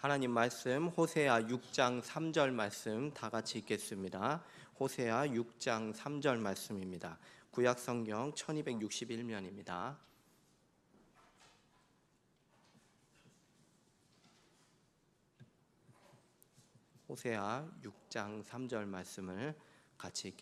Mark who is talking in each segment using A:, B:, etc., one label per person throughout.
A: 하나님 말씀 호세아 6장 3절 말씀 다 같이 읽겠습니다. 호세아 6장 3절 말씀입니다. 구약 성경 1261면입니다. 호세아 6장 3절 말씀을 같이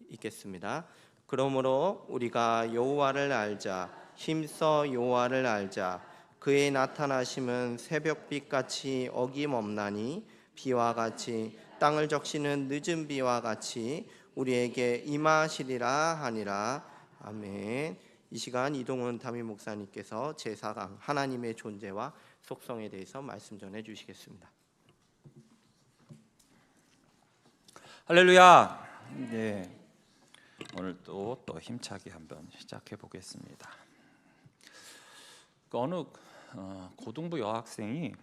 A: 읽겠습니다. 그러므로 우리가 여호와를 알자, 힘써 여호와를 알자. 그의 나타나심은 새벽빛같이 어김없나니 비와 같이 땅을 적시는 늦은 비와 같이 우리에게 임하시리라 하니라. 아멘. 이 시간 이동훈 담임 목사님께서 제4강 하나님의 존재와 속성에 대해서 말씀 전해 주시겠습니다.
B: 할렐루야. 네, 오늘 또 힘차게 한번 시작해 보겠습니다. 어느 고등부 여학생이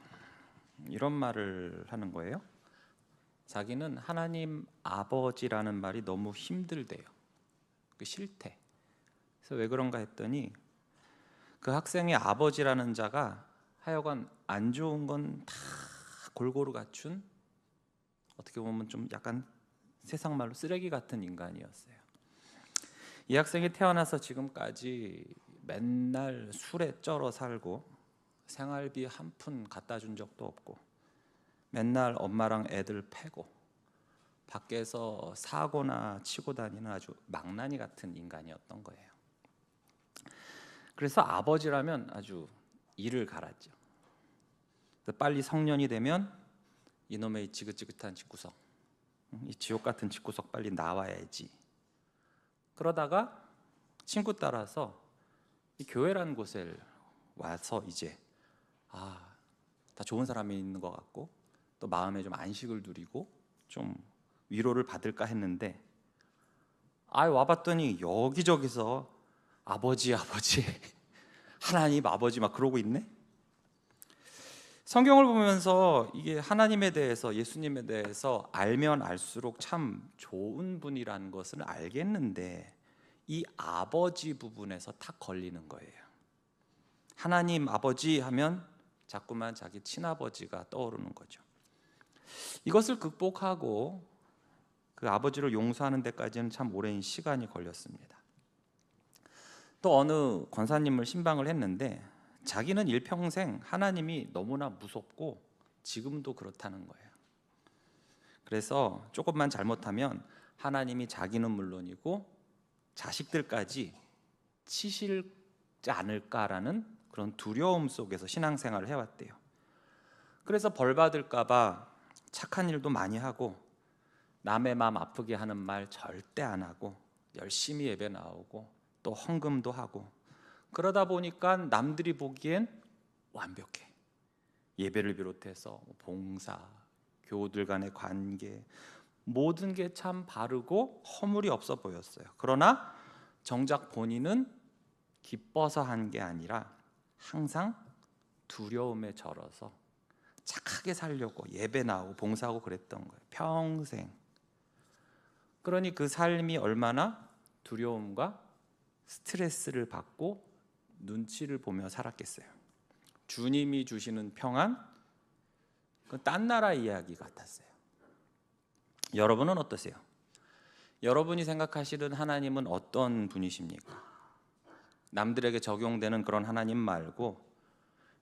B: 이런 말을 하는 거예요. 자기는 하나님 아버지라는 말이 너무 힘들대요. 싫대. 그래서 왜 그런가 했더니 그 학생의 아버지라는 자가 하여간 안 좋은 건 다 골고루 갖춘, 어떻게 보면 좀 약간 세상 말로 쓰레기 같은 인간이었어요. 이 학생이 태어나서 지금까지 맨날 술에 쩔어 살고 생활비 한 푼 갖다 준 적도 없고 맨날 엄마랑 애들 패고 밖에서 사고나 치고 다니는 아주 망나니 같은 인간이었던 거예요. 그래서 아버지라면 아주 이를 갈았죠. 빨리 성년이 되면 이놈의 이 지긋지긋한 집구석, 이 지옥 같은 집구석 빨리 나와야지. 그러다가 친구 따라서 이 교회라는 곳에 와서 이제 다 좋은 사람이 있는 것 같고 또 마음에 좀 안식을 누리고 좀 위로를 받을까 했는데 와봤더니 여기저기서 아버지 하나님 아버지 막 그러고 있네. 성경을 보면서 이게 하나님에 대해서, 예수님에 대해서 알면 알수록 참 좋은 분이라는 것을 알겠는데 이 아버지 부분에서 탁 걸리는 거예요. 하나님 아버지 하면 자꾸만 자기 친아버지가 떠오르는 거죠. 이것을 극복하고 그 아버지를 용서하는 데까지는 참 오랜 시간이 걸렸습니다. 또 어느 권사님을 신방을 했는데 자기는 일평생 하나님이 너무나 무섭고 지금도 그렇다는 거예요. 그래서 조금만 잘못하면 하나님이 자기는 물론이고 자식들까지 치시지 않을까라는 그런 두려움 속에서 신앙생활을 해왔대요. 그래서 벌 받을까 봐 착한 일도 많이 하고 남의 마음 아프게 하는 말 절대 안 하고 열심히 예배 나오고 또 헌금도 하고 그러다 보니까 남들이 보기엔 완벽해. 예배를 비롯해서 봉사, 교우들 간의 관계, 모든 게 참 바르고 허물이 없어 보였어요. 그러나 정작 본인은 기뻐서 한 게 아니라 항상 두려움에 절어서 착하게 살려고 예배 나오고 봉사하고 그랬던 거예요. 평생. 그러니 그 삶이 얼마나 두려움과 스트레스를 받고 눈치를 보며 살았겠어요. 주님이 주시는 평안, 그건 딴 나라 이야기 같았어요. 여러분은 어떠세요? 여러분이 생각하시는 하나님은 어떤 분이십니까? 남들에게 적용되는 그런 하나님 말고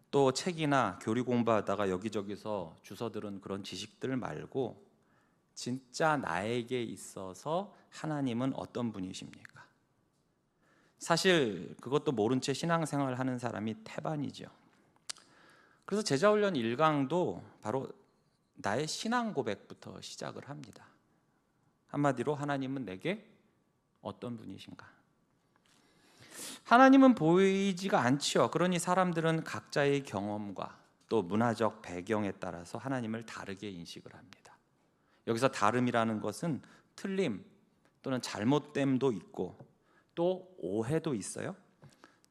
B: 또 책이나 교리 공부하다가 여기저기서 주워 들은 그런 지식들 말고 진짜 나에게 있어서 하나님은 어떤 분이십니까? 사실 그것도 모른 채 신앙생활을 하는 사람이 태반이죠. 그래서 제자훈련 1강도 바로 나의 신앙 고백부터 시작을 합니다. 한마디로 하나님은 내게 어떤 분이신가? 하나님은 보이지가 않죠. 그러니 사람들은 각자의 경험과 또 문화적 배경에 따라서 하나님을 다르게 인식을 합니다. 여기서 다름이라는 것은 틀림 또는 잘못됨도 있고 또 오해도 있어요.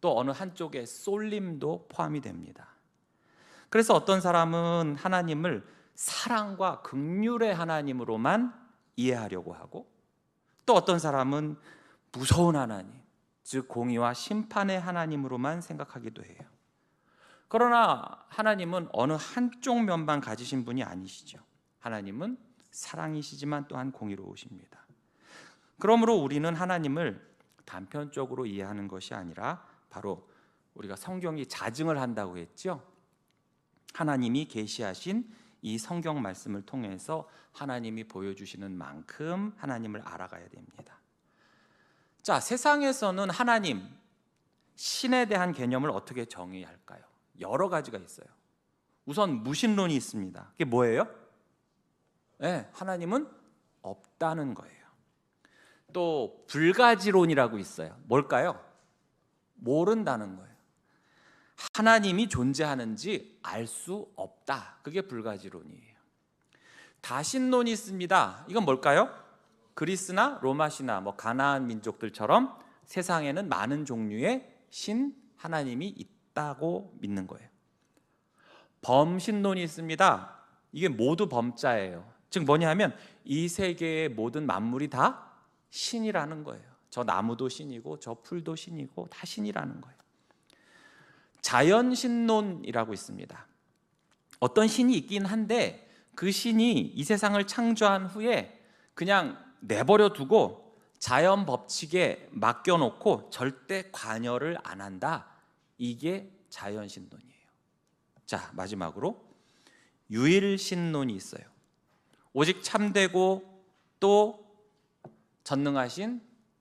B: 또 어느 한쪽에 쏠림도 포함이 됩니다. 그래서 어떤 사람은 하나님을 사랑과 긍휼의 하나님으로만 이해하려고 하고 또 어떤 사람은 무서운 하나님, 즉 공의와 심판의 하나님으로만 생각하기도 해요. 그러나 하나님은 어느 한쪽 면만 가지신 분이 아니시죠. 하나님은 사랑이시지만 또한 공의로우십니다. 그러므로 우리는 하나님을 단편적으로 이해하는 것이 아니라 바로 우리가 성경이 자증을 한다고 했죠. 하나님이 계시하신 이 성경 말씀을 통해서 하나님이 보여주시는 만큼 하나님을 알아가야 됩니다. 자, 세상에서는 하나님, 신에 대한 개념을 어떻게 정의할까요? 여러 가지가 있어요. 우선 무신론이 있습니다. 그게 뭐예요? 네, 하나님은 없다는 거예요. 또 불가지론이라고 있어요. 뭘까요? 모른다는 거예요. 하나님이 존재하는지 알 수 없다. 그게 불가지론이에요. 다신론이 있습니다. 이건 뭘까요? 그리스나 로마 신화, 가나안 민족들처럼 세상에는 많은 종류의 신, 하나님이 있다고 믿는 거예요. 범신론이 있습니다. 이게 모두 범자예요. 즉 뭐냐 하면 이 세계의 모든 만물이 다 신이라는 거예요. 저 나무도 신이고 저 풀도 신이고 다 신이라는 거예요. 자연신론이라고 있습니다. 어떤 신이 있긴 한데 그 신이 이 세상을 창조한 후에 그냥 내버려 두고 자연 법칙에 맡겨놓고 절대 관여를 안 한다. 이게 자연신론이에요. 자, 마지막으로 유일신론이 있어요. 오직 참되고 또 전능하신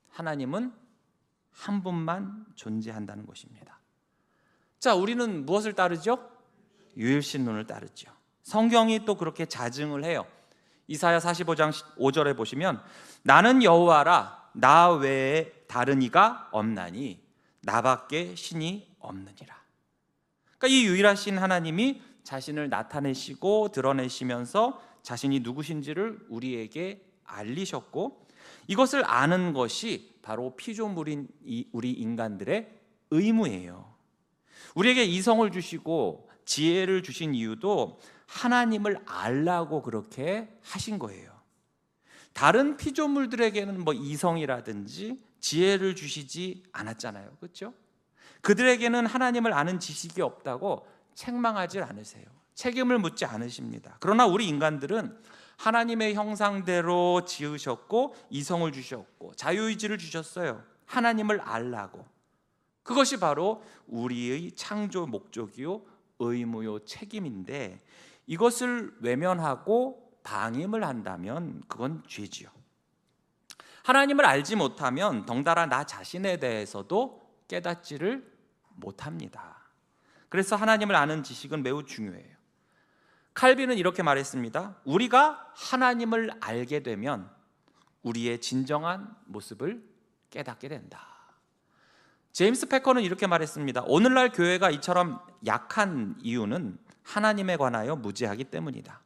B: 하나님은 한 분만 존재한다는 것입니다. 자, 우리는 무엇을 따르죠? 유일신론을 따르죠. 성경이 또 그렇게 자증을 해요. 이사야 45장 5절에 보시면 나는 여호와라 나 외에 다른 이가 없나니 나밖에 신이 없느니라. 그러니까 이 유일하신 하나님이 자신을 나타내시고 드러내시면서 자신이 누구신지를 우리에게 알리셨고, 이것을 아는 것이 바로 피조물인 우리 인간들의 의무예요. 우리에게 이성을 주시고 지혜를 주신 이유도 하나님을 알라고 그렇게 하신 거예요. 다른 피조물들에게는 이성이라든지 지혜를 주시지 않았잖아요. 그렇죠? 그들에게는 하나님을 아는 지식이 없다고 책망하지 않으세요. 책임을 묻지 않으십니다. 그러나 우리 인간들은 하나님의 형상대로 지으셨고 이성을 주셨고 자유의지를 주셨어요. 하나님을 알라고. 그것이 바로 우리의 창조 목적이요 의무요 책임인데, 이것을 외면하고 방임을 한다면 그건 죄지요. 하나님을 알지 못하면 덩달아 나 자신에 대해서도 깨닫지를 못합니다. 그래서 하나님을 아는 지식은 매우 중요해요. 칼빈은 이렇게 말했습니다. 우리가 하나님을 알게 되면 우리의 진정한 모습을 깨닫게 된다. 제임스 패커는 이렇게 말했습니다. 오늘날 교회가 이처럼 약한 이유는 하나님에 관하여 무지하기 때문이다.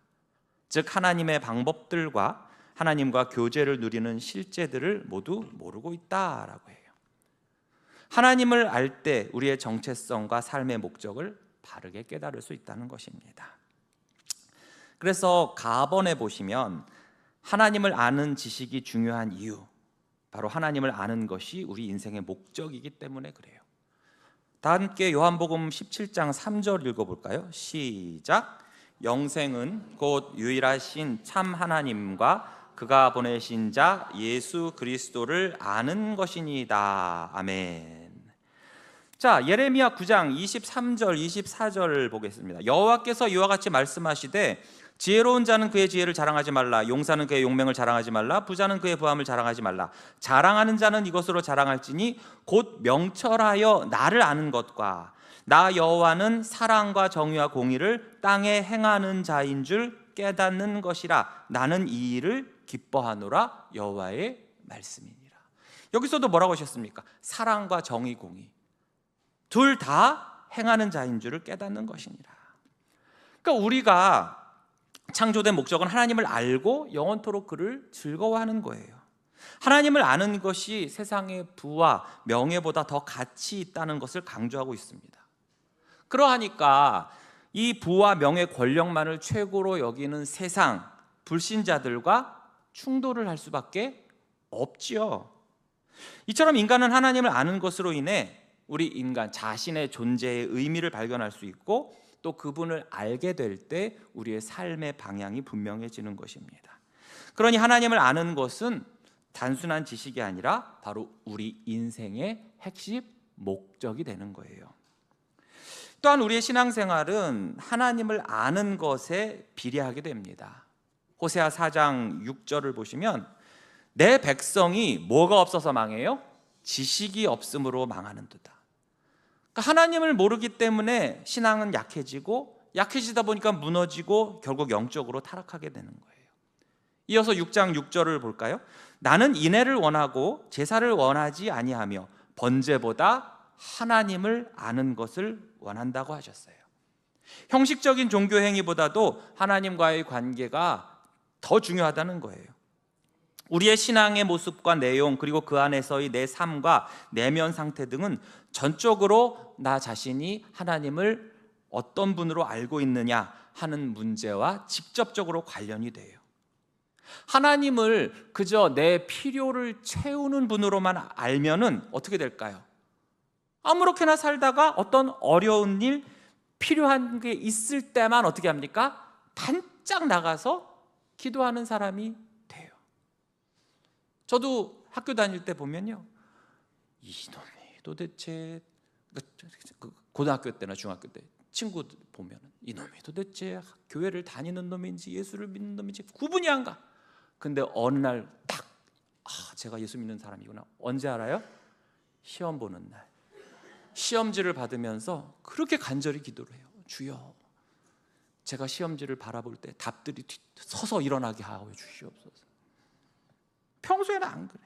B: 즉 하나님의 방법들과 하나님과 교제를 누리는 실제들을 모두 모르고 있다라고 해요. 하나님을 알 때 우리의 정체성과 삶의 목적을 바르게 깨달을 수 있다는 것입니다. 그래서 가번에 보시면 하나님을 아는 지식이 중요한 이유, 바로 하나님을 아는 것이 우리 인생의 목적이기 때문에 그래요. 다 함께 요한복음 17장 3절 읽어볼까요? 시작. 영생은 곧 유일하신 참 하나님과 그가 보내신 자 예수 그리스도를 아는 것이니이다. 아멘. 자, 예레미야 9장 23절 24절을 보겠습니다. 여호와께서 이와 같이 말씀하시되 지혜로운 자는 그의 지혜를 자랑하지 말라. 용사는 그의 용맹을 자랑하지 말라. 부자는 그의 부함을 자랑하지 말라. 자랑하는 자는 이것으로 자랑할지니 곧 명철하여 나를 아는 것과 나 여호와는 사랑과 정의와 공의를 땅에 행하는 자인 줄 깨닫는 것이라. 나는 이 일을 기뻐하노라. 여호와의 말씀이니라. 여기서도 뭐라고 하셨습니까? 사랑과 정의, 공의 둘 다 행하는 자인 줄을 깨닫는 것이니라. 그러니까 우리가 창조된 목적은 하나님을 알고 영원토록 그를 즐거워하는 거예요. 하나님을 아는 것이 세상의 부와 명예보다 더 가치 있다는 것을 강조하고 있습니다. 그러하니까 이 부와 명예, 권력만을 최고로 여기는 세상 불신자들과 충돌을 할 수밖에 없지요. 이처럼 인간은 하나님을 아는 것으로 인해 우리 인간 자신의 존재의 의미를 발견할 수 있고 또 그분을 알게 될 때 우리의 삶의 방향이 분명해지는 것입니다. 그러니 하나님을 아는 것은 단순한 지식이 아니라 바로 우리 인생의 핵심 목적이 되는 거예요. 또한 우리의 신앙생활은 하나님을 아는 것에 비례하게 됩니다. 호세아 4장 6절을 보시면 내 백성이 뭐가 없어서 망해요? 지식이 없음으로 망하는 듯다. 그러니까 하나님을 모르기 때문에 신앙은 약해지다 보니까 무너지고 결국 영적으로 타락하게 되는 거예요. 이어서 6장 6절을 볼까요? 나는 인애를 원하고 제사를 원하지 아니하며 번제보다 하나님을 아는 것을 원한다고 하셨어요. 형식적인 종교 행위보다도 하나님과의 관계가 더 중요하다는 거예요. 우리의 신앙의 모습과 내용 그리고 그 안에서의 내 삶과 내면 상태 등은 전적으로 나 자신이 하나님을 어떤 분으로 알고 있느냐 하는 문제와 직접적으로 관련이 돼요. 하나님을 그저 내 필요를 채우는 분으로만 알면은 어떻게 될까요? 아무렇게나 살다가 어떤 어려운 일, 필요한 게 있을 때만 어떻게 합니까? 반짝 나가서 기도하는 사람이 돼요. 저도 학교 다닐 때 보면요, 이놈이 도대체 고등학교 때나 중학교 때 친구들 보면 이놈이 도대체 교회를 다니는 놈인지 예수를 믿는 놈인지 구분이 안 가. 근데 어느 날 딱 제가 예수 믿는 사람이구나. 언제 알아요? 시험 보는 날. 시험지를 받으면서 그렇게 간절히 기도를 해요. 주여, 제가 시험지를 바라볼 때 답들이 서서 일어나게 하여 주시옵소서. 평소에는 안 그래.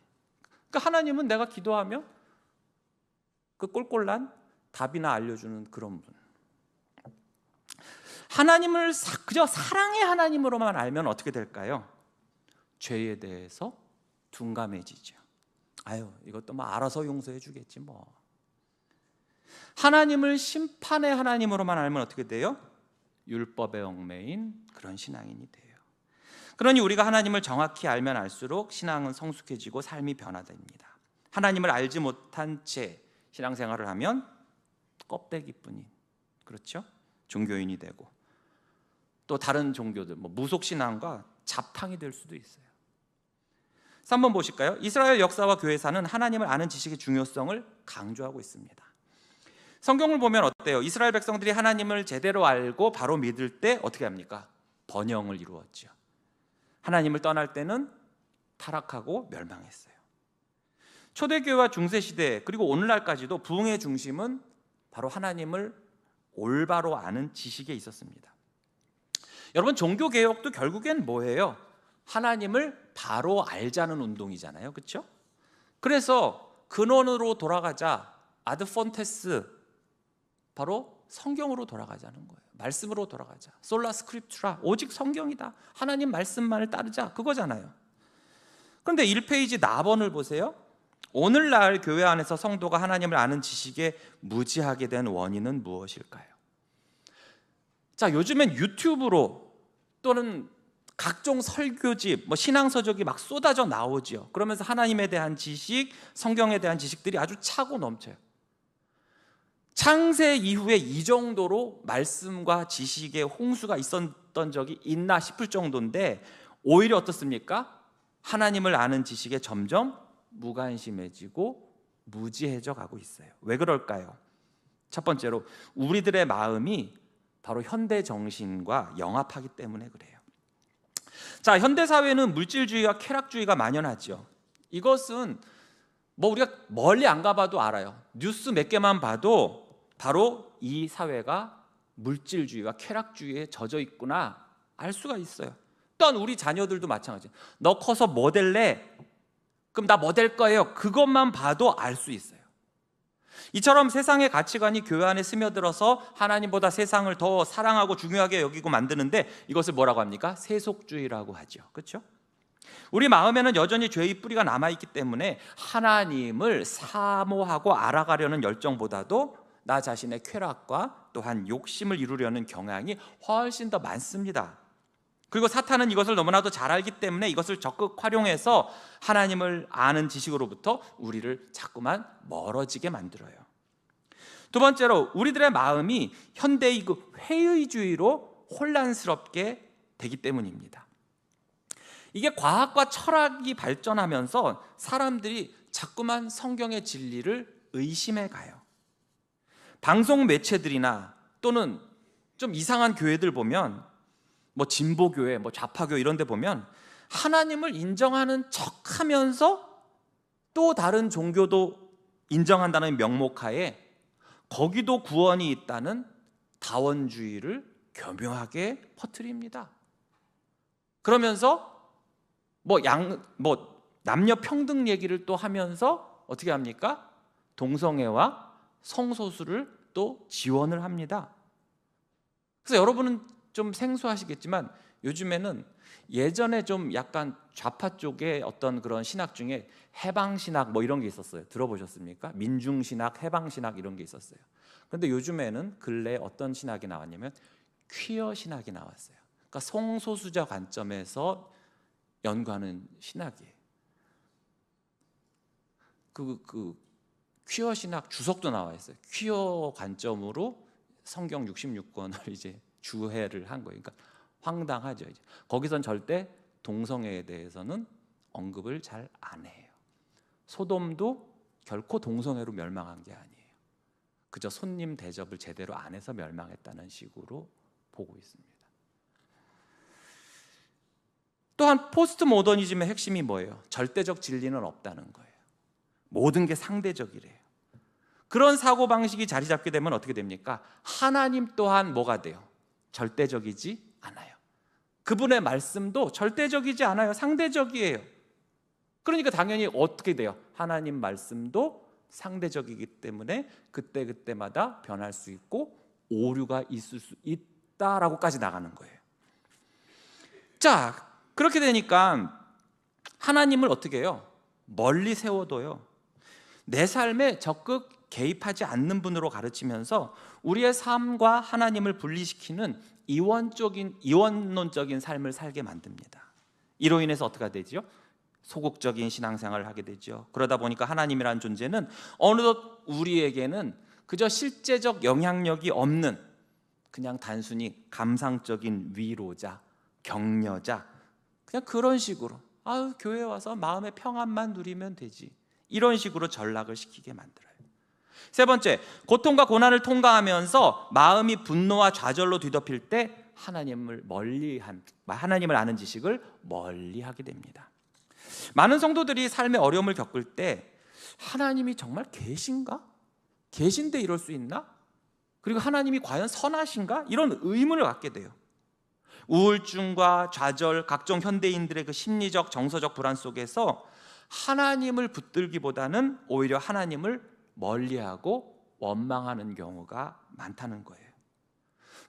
B: 그러니까 하나님은 내가 기도하면 그 꼴꼴난 답이나 알려주는 그런 분. 하나님을 그저 사랑의 하나님으로만 알면 어떻게 될까요? 죄에 대해서 둔감해지죠. 아유, 이것도 뭐 알아서 용서해 주겠지 뭐. 하나님을 심판의 하나님으로만 알면 어떻게 돼요? 율법에 얽매인 그런 신앙인이 돼요. 그러니 우리가 하나님을 정확히 알면 알수록 신앙은 성숙해지고 삶이 변화됩니다. 하나님을 알지 못한 채 신앙생활을 하면 껍데기뿐인, 그렇죠? 종교인이 되고 또 다른 종교들, 무속신앙과 잡탕이 될 수도 있어요. 3번 보실까요? 이스라엘 역사와 교회사는 하나님을 아는 지식의 중요성을 강조하고 있습니다. 성경을 보면 어때요? 이스라엘 백성들이 하나님을 제대로 알고 바로 믿을 때 어떻게 합니까? 번영을 이루었죠. 하나님을 떠날 때는 타락하고 멸망했어요. 초대교회와 중세시대 그리고 오늘날까지도 부흥의 중심은 바로 하나님을 올바로 아는 지식에 있었습니다. 여러분, 종교개혁도 결국엔 뭐예요? 하나님을 바로 알자는 운동이잖아요. 그렇죠? 그래서 근원으로 돌아가자, 아드 폰테스, 바로 성경으로 돌아가자는 거예요. 말씀으로 돌아가자. 솔라 스크립투라, 오직 성경이다. 하나님 말씀만을 따르자, 그거잖아요. 그런데 1페이지 나번을 보세요. 오늘날 교회 안에서 성도가 하나님을 아는 지식에 무지하게 된 원인은 무엇일까요? 자, 요즘엔 유튜브로 또는 각종 설교집, 신앙서적이 막 쏟아져 나오죠. 그러면서 하나님에 대한 지식, 성경에 대한 지식들이 아주 차고 넘쳐요. 창세 이후에 이 정도로 말씀과 지식의 홍수가 있었던 적이 있나 싶을 정도인데 오히려 어떻습니까? 하나님을 아는 지식에 점점 무관심해지고 무지해져 가고 있어요. 왜 그럴까요? 첫 번째로 우리들의 마음이 바로 현대 정신과 영합하기 때문에 그래요. 자, 현대 사회는 물질주의와 쾌락주의가 만연하죠. 이것은 우리가 멀리 안 가봐도 알아요. 뉴스 몇 개만 봐도 바로 이 사회가 물질주의와 쾌락주의에 젖어 있구나 알 수가 있어요. 또한 우리 자녀들도 마찬가지예요. 너 커서 뭐 될래? 그럼 나 뭐 될 거예요? 그것만 봐도 알 수 있어요. 이처럼 세상의 가치관이 교회 안에 스며들어서 하나님보다 세상을 더 사랑하고 중요하게 여기고 만드는데 이것을 뭐라고 합니까? 세속주의라고 하죠. 그렇죠? 우리 마음에는 여전히 죄의 뿌리가 남아있기 때문에 하나님을 사모하고 알아가려는 열정보다도 나 자신의 쾌락과 또한 욕심을 이루려는 경향이 훨씬 더 많습니다. 그리고 사탄은 이것을 너무나도 잘 알기 때문에 이것을 적극 활용해서 하나님을 아는 지식으로부터 우리를 자꾸만 멀어지게 만들어요. 두 번째로 우리들의 마음이 현대의 그 회의주의로 혼란스럽게 되기 때문입니다. 이게 과학과 철학이 발전하면서 사람들이 자꾸만 성경의 진리를 의심해 가요. 방송 매체들이나 또는 좀 이상한 교회들 보면 뭐 진보교회, 뭐 좌파교회 이런 데 보면 하나님을 인정하는 척하면서 또 다른 종교도 인정한다는 명목하에 거기도 구원이 있다는 다원주의를 교묘하게 퍼뜨립니다. 그러면서 남녀 평등 얘기를 또 하면서 어떻게 합니까? 동성애와 성소수를 또 지원을 합니다. 그래서 여러분은 좀 생소하시겠지만 요즘에는 예전에 좀 약간 좌파 쪽의 어떤 그런 신학 중에 해방신학 뭐 이런 게 있었어요. 들어보셨습니까? 민중신학, 해방신학 이런 게 있었어요. 그런데 요즘에는 근래에 어떤 신학이 나왔냐면 퀴어 신학이 나왔어요. 그러니까 성소수자 관점에서 연구하는 신학이에요. 그 퀴어 신학 주석도 나와 있어요. 퀴어 관점으로 성경 66권을 이제 주해를 한 거예요. 그러니까 황당하죠. 이제. 거기선 절대 동성애에 대해서는 언급을 잘 안 해요. 소돔도 결코 동성애로 멸망한 게 아니에요. 그저 손님 대접을 제대로 안 해서 멸망했다는 식으로 보고 있습니다. 또한 포스트 모더니즘의 핵심이 뭐예요? 절대적 진리는 없다는 거예요. 모든 게 상대적이래요. 그런 사고방식이 자리 잡게 되면 어떻게 됩니까? 하나님 또한 뭐가 돼요? 절대적이지 않아요. 그분의 말씀도 절대적이지 않아요. 상대적이에요. 그러니까 당연히 어떻게 돼요? 하나님 말씀도 상대적이기 때문에 그때그때마다 변할 수 있고 오류가 있을 수 있다라고까지 나가는 거예요. 자, 그렇게 되니까 하나님을 어떻게 해요? 멀리 세워둬요. 내 삶에 적극 개입하지 않는 분으로 가르치면서 우리의 삶과 하나님을 분리시키는 이원론적인 삶을 살게 만듭니다. 이로 인해서 어떻게 되죠? 소극적인 신앙생활을 하게 되죠. 그러다 보니까 하나님이라는 존재는 어느덧 우리에게는 그저 실제적 영향력이 없는 그냥 단순히 감상적인 위로자, 격려자, 그냥 그런 식으로 교회에 와서 마음의 평안만 누리면 되지, 이런 식으로 전락을 시키게 만들어요. 세 번째, 고통과 고난을 통과하면서 마음이 분노와 좌절로 뒤덮일 때 하나님을 아는 지식을 멀리하게 됩니다. 많은 성도들이 삶의 어려움을 겪을 때 하나님이 정말 계신가? 계신데 이럴 수 있나? 그리고 하나님이 과연 선하신가? 이런 의문을 갖게 돼요. 우울증과 좌절, 각종 현대인들의 그 심리적, 정서적 불안 속에서 하나님을 붙들기보다는 오히려 하나님을 멀리하고 원망하는 경우가 많다는 거예요.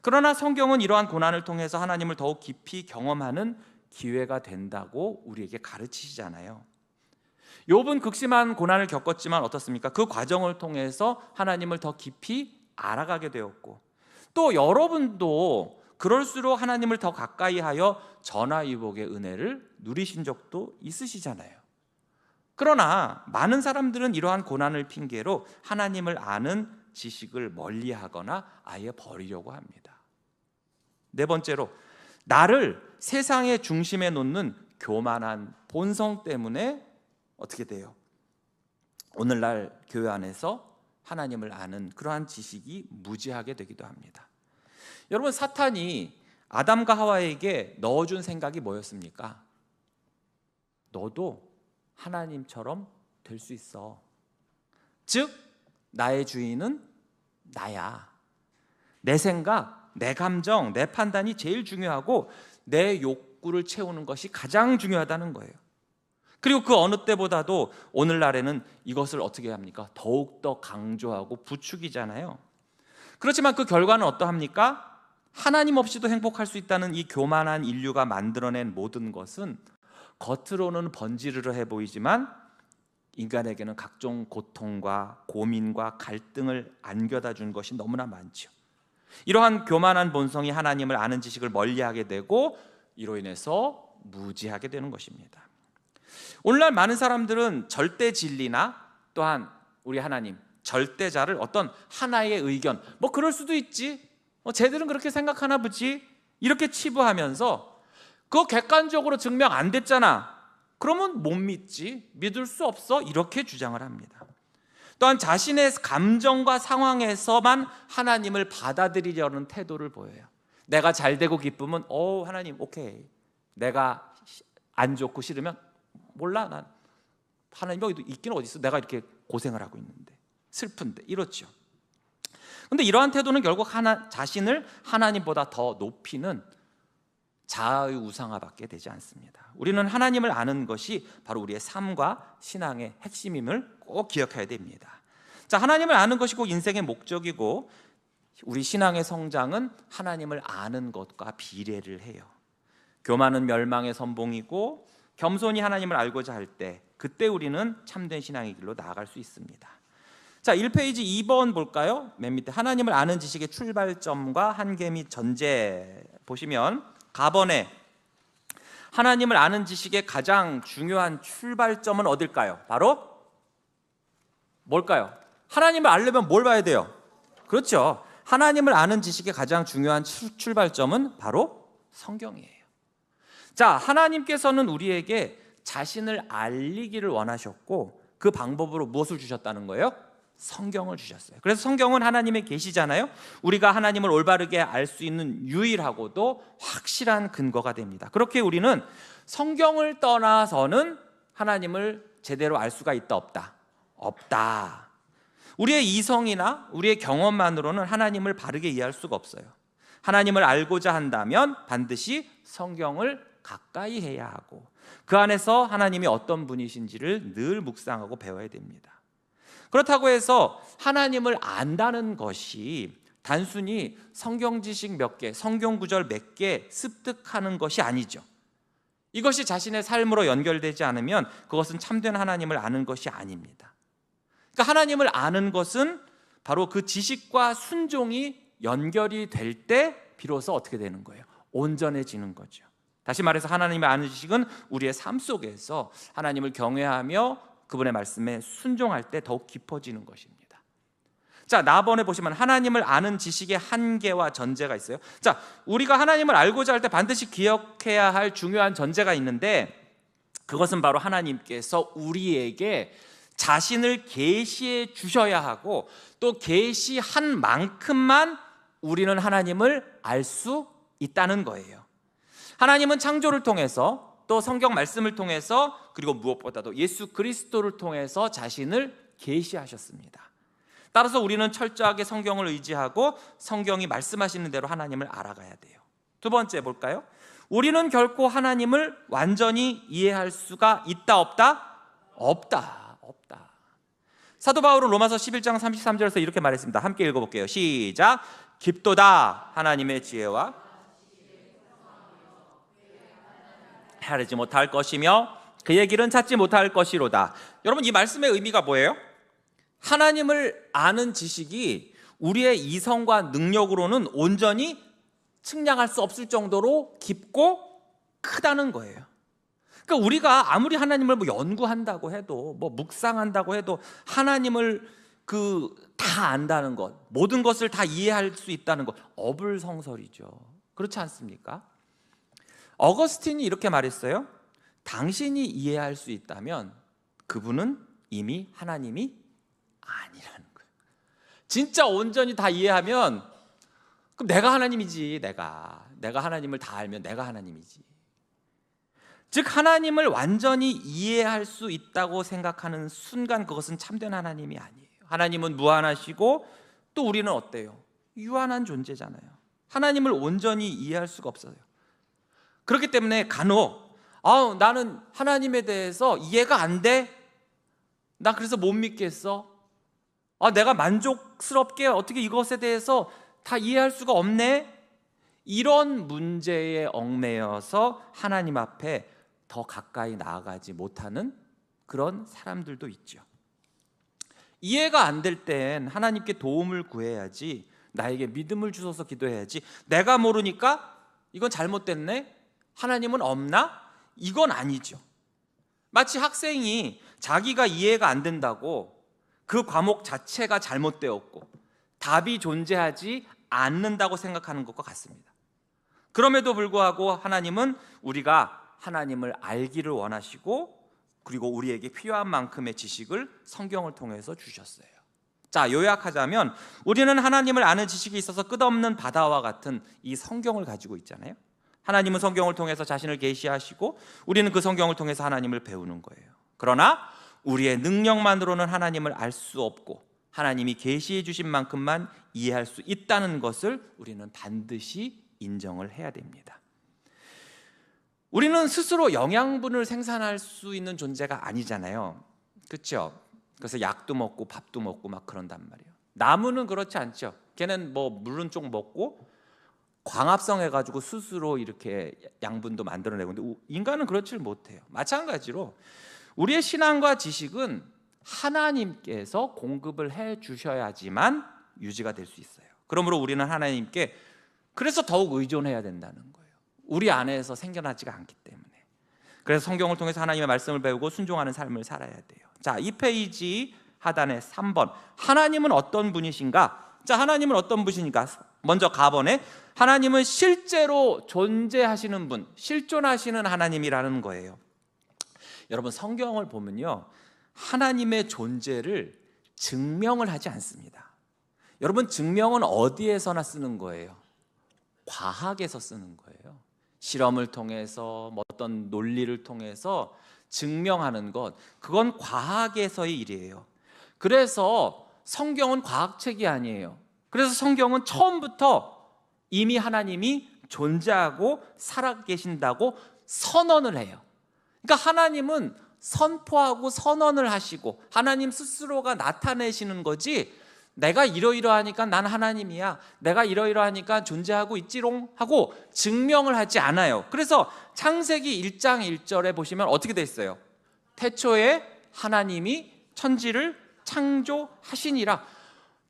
B: 그러나 성경은 이러한 고난을 통해서 하나님을 더욱 깊이 경험하는 기회가 된다고 우리에게 가르치시잖아요. 욥은 극심한 고난을 겪었지만 어떻습니까? 그 과정을 통해서 하나님을 더 깊이 알아가게 되었고, 또 여러분도 그럴수록 하나님을 더 가까이 하여 전화위복의 은혜를 누리신 적도 있으시잖아요. 그러나 많은 사람들은 이러한 고난을 핑계로 하나님을 아는 지식을 멀리하거나 아예 버리려고 합니다. 네 번째로, 나를 세상의 중심에 놓는 교만한 본성 때문에 어떻게 돼요? 오늘날 교회 안에서 하나님을 아는 그러한 지식이 무지하게 되기도 합니다. 여러분, 사탄이 아담과 하와에게 넣어준 생각이 뭐였습니까? 너도 하나님처럼 될 수 있어. 즉, 나의 주인은 나야. 내 생각, 내 감정, 내 판단이 제일 중요하고 내 욕구를 채우는 것이 가장 중요하다는 거예요. 그리고 그 어느 때보다도 오늘날에는 이것을 어떻게 합니까? 더욱더 강조하고 부추기잖아요. 그렇지만 그 결과는 어떠합니까? 하나님 없이도 행복할 수 있다는 이 교만한 인류가 만들어낸 모든 것은 겉으로는 번지르르해 보이지만 인간에게는 각종 고통과 고민과 갈등을 안겨다 준 것이 너무나 많죠. 이러한 교만한 본성이 하나님을 아는 지식을 멀리하게 되고 이로 인해서 무지하게 되는 것입니다. 오늘날 많은 사람들은 절대 진리나 또한 우리 하나님, 절대자를 어떤 하나의 의견, 뭐 그럴 수도 있지, 쟤들은 그렇게 생각하나 보지, 이렇게 치부하면서 그거 객관적으로 증명 안 됐잖아, 그러면 못 믿지, 믿을 수 없어, 이렇게 주장을 합니다. 또한 자신의 감정과 상황에서만 하나님을 받아들이려는 태도를 보여요. 내가 잘 되고 기쁘면 하나님 오케이, 내가 안 좋고 싫으면 몰라, 난 하나님 여기도 있긴 어디 있어, 내가 이렇게 고생을 하고 있는데, 슬픈데, 이렇죠. 근데 이러한 태도는 결국 자신을 하나님보다 더 높이는 자아의 우상화밖에 되지 않습니다. 우리는 하나님을 아는 것이 바로 우리의 삶과 신앙의 핵심임을 꼭 기억해야 됩니다. 자, 하나님을 아는 것이 꼭 인생의 목적이고, 우리 신앙의 성장은 하나님을 아는 것과 비례를 해요. 교만은 멸망의 선봉이고, 겸손히 하나님을 알고자 할 때, 그때 우리는 참된 신앙의 길로 나아갈 수 있습니다. 자, 1페이지 2번 볼까요? 맨 밑에 하나님을 아는 지식의 출발점과 한계 및 전제 보시면, 가번에 하나님을 아는 지식의 가장 중요한 출발점은 어딜까요? 바로 뭘까요? 하나님을 알려면 뭘 봐야 돼요? 그렇죠. 하나님을 아는 지식의 가장 중요한 출발점은 바로 성경이에요. 자, 하나님께서는 우리에게 자신을 알리기를 원하셨고, 그 방법으로 무엇을 주셨다는 거예요? 성경을 주셨어요. 그래서 성경은 하나님의 계시잖아요. 우리가 하나님을 올바르게 알 수 있는 유일하고도 확실한 근거가 됩니다. 그렇게 우리는 성경을 떠나서는 하나님을 제대로 알 수가 있다, 없다? 없다. 우리의 이성이나 우리의 경험만으로는 하나님을 바르게 이해할 수가 없어요. 하나님을 알고자 한다면 반드시 성경을 가까이 해야 하고, 그 안에서 하나님이 어떤 분이신지를 늘 묵상하고 배워야 됩니다. 그렇다고 해서 하나님을 안다는 것이 단순히 성경 지식 몇 개, 성경 구절 몇 개 습득하는 것이 아니죠. 이것이 자신의 삶으로 연결되지 않으면 그것은 참된 하나님을 아는 것이 아닙니다. 그러니까 하나님을 아는 것은 바로 그 지식과 순종이 연결이 될 때 비로소 어떻게 되는 거예요? 온전해지는 거죠. 다시 말해서 하나님을 아는 지식은 우리의 삶 속에서 하나님을 경외하며 그분의 말씀에 순종할 때 더욱 깊어지는 것입니다. 자, 나번에 보시면 하나님을 아는 지식의 한계와 전제가 있어요. 자, 우리가 하나님을 알고자 할 때 반드시 기억해야 할 중요한 전제가 있는데, 그것은 바로 하나님께서 우리에게 자신을 계시해 주셔야 하고, 또 계시한 만큼만 우리는 하나님을 알 수 있다는 거예요. 하나님은 창조를 통해서, 또 성경 말씀을 통해서, 그리고 무엇보다도 예수 그리스도를 통해서 자신을 계시하셨습니다. 따라서 우리는 철저하게 성경을 의지하고 성경이 말씀하시는 대로 하나님을 알아가야 돼요. 두 번째 볼까요? 우리는 결코 하나님을 완전히 이해할 수가 있다, 없다? 없다. 사도 바울은 로마서 11장 33절에서 이렇게 말했습니다. 함께 읽어볼게요. 시작. 깊도다 하나님의 지혜와 헤아리지 못할 것이며 그의 길은 찾지 못할 것이로다. 여러분, 이 말씀의 의미가 뭐예요? 하나님을 아는 지식이 우리의 이성과 능력으로는 온전히 측량할 수 없을 정도로 깊고 크다는 거예요. 그러니까 우리가 아무리 하나님을 연구한다고 해도, 묵상한다고 해도 하나님을 다 안다는 것, 모든 것을 다 이해할 수 있다는 것, 어불성설이죠. 그렇지 않습니까? 어거스틴이 이렇게 말했어요. 당신이 이해할 수 있다면 그분은 이미 하나님이 아니라는 거예요. 진짜 온전히 다 이해하면 그럼 내가 하나님이지. 내가 하나님을 다 알면 내가 하나님이지. 즉 하나님을 완전히 이해할 수 있다고 생각하는 순간 그것은 참된 하나님이 아니에요. 하나님은 무한하시고 또 우리는 어때요? 유한한 존재잖아요. 하나님을 온전히 이해할 수가 없어요. 그렇기 때문에 간혹 나는 하나님에 대해서 이해가 안 돼. 나 그래서 못 믿겠어. 내가 만족스럽게 어떻게 이것에 대해서 다 이해할 수가 없네. 이런 문제에 얽매여서 하나님 앞에 더 가까이 나아가지 못하는 그런 사람들도 있죠. 이해가 안 될 땐 하나님께 도움을 구해야지, 나에게 믿음을 주셔서 기도해야지. 내가 모르니까 이건 잘못됐네, 하나님은 없나? 이건 아니죠. 마치 학생이 자기가 이해가 안 된다고 그 과목 자체가 잘못되었고 답이 존재하지 않는다고 생각하는 것과 같습니다. 그럼에도 불구하고 하나님은 우리가 하나님을 알기를 원하시고 그리고 우리에게 필요한 만큼의 지식을 성경을 통해서 주셨어요. 자, 요약하자면 우리는 하나님을 아는 지식이 있어서 끝없는 바다와 같은 이 성경을 가지고 있잖아요. 하나님은 성경을 통해서 자신을 계시하시고 우리는 그 성경을 통해서 하나님을 배우는 거예요. 그러나 우리의 능력만으로는 하나님을 알 수 없고 하나님이 계시해 주신 만큼만 이해할 수 있다는 것을 우리는 반드시 인정을 해야 됩니다. 우리는 스스로 영양분을 생산할 수 있는 존재가 아니잖아요. 그렇죠? 그래서 약도 먹고 밥도 먹고 막 그런단 말이에요. 나무는 그렇지 않죠. 걔는 뭐 물은 쪽 먹고 광합성 해가지고 스스로 이렇게 양분도 만들어내고, 근데 인간은 그렇지 못해요. 마찬가지로 우리의 신앙과 지식은 하나님께서 공급을 해 주셔야지만 유지가 될 수 있어요. 그러므로 우리는 하나님께 그래서 더욱 의존해야 된다는 거예요. 우리 안에서 생겨나지가 않기 때문에. 그래서 성경을 통해서 하나님의 말씀을 배우고 순종하는 삶을 살아야 돼요. 자, 이 페이지 하단에 3번 하나님은 어떤 분이신가? 자, 하나님은 어떤 분이신가? 먼저 가번에 하나님은 실제로 존재하시는 분, 실존하시는 하나님이라는 거예요. 여러분, 성경을 보면요, 하나님의 존재를 증명을 하지 않습니다. 여러분, 증명은 어디에서나 쓰는 거예요? 과학에서 쓰는 거예요. 실험을 통해서 어떤 논리를 통해서 증명하는 것, 그건 과학에서의 일이에요. 그래서 성경은 과학책이 아니에요. 그래서 성경은 처음부터 이미 하나님이 존재하고 살아계신다고 선언을 해요. 그러니까 하나님은 선포하고 선언을 하시고 하나님 스스로가 나타내시는 거지, 내가 이러이러하니까 난 하나님이야, 내가 이러이러하니까 존재하고 있지롱 하고 증명을 하지 않아요. 그래서 창세기 1장 1절에 보시면 어떻게 돼 있어요? 태초에 하나님이 천지를 창조하시니라.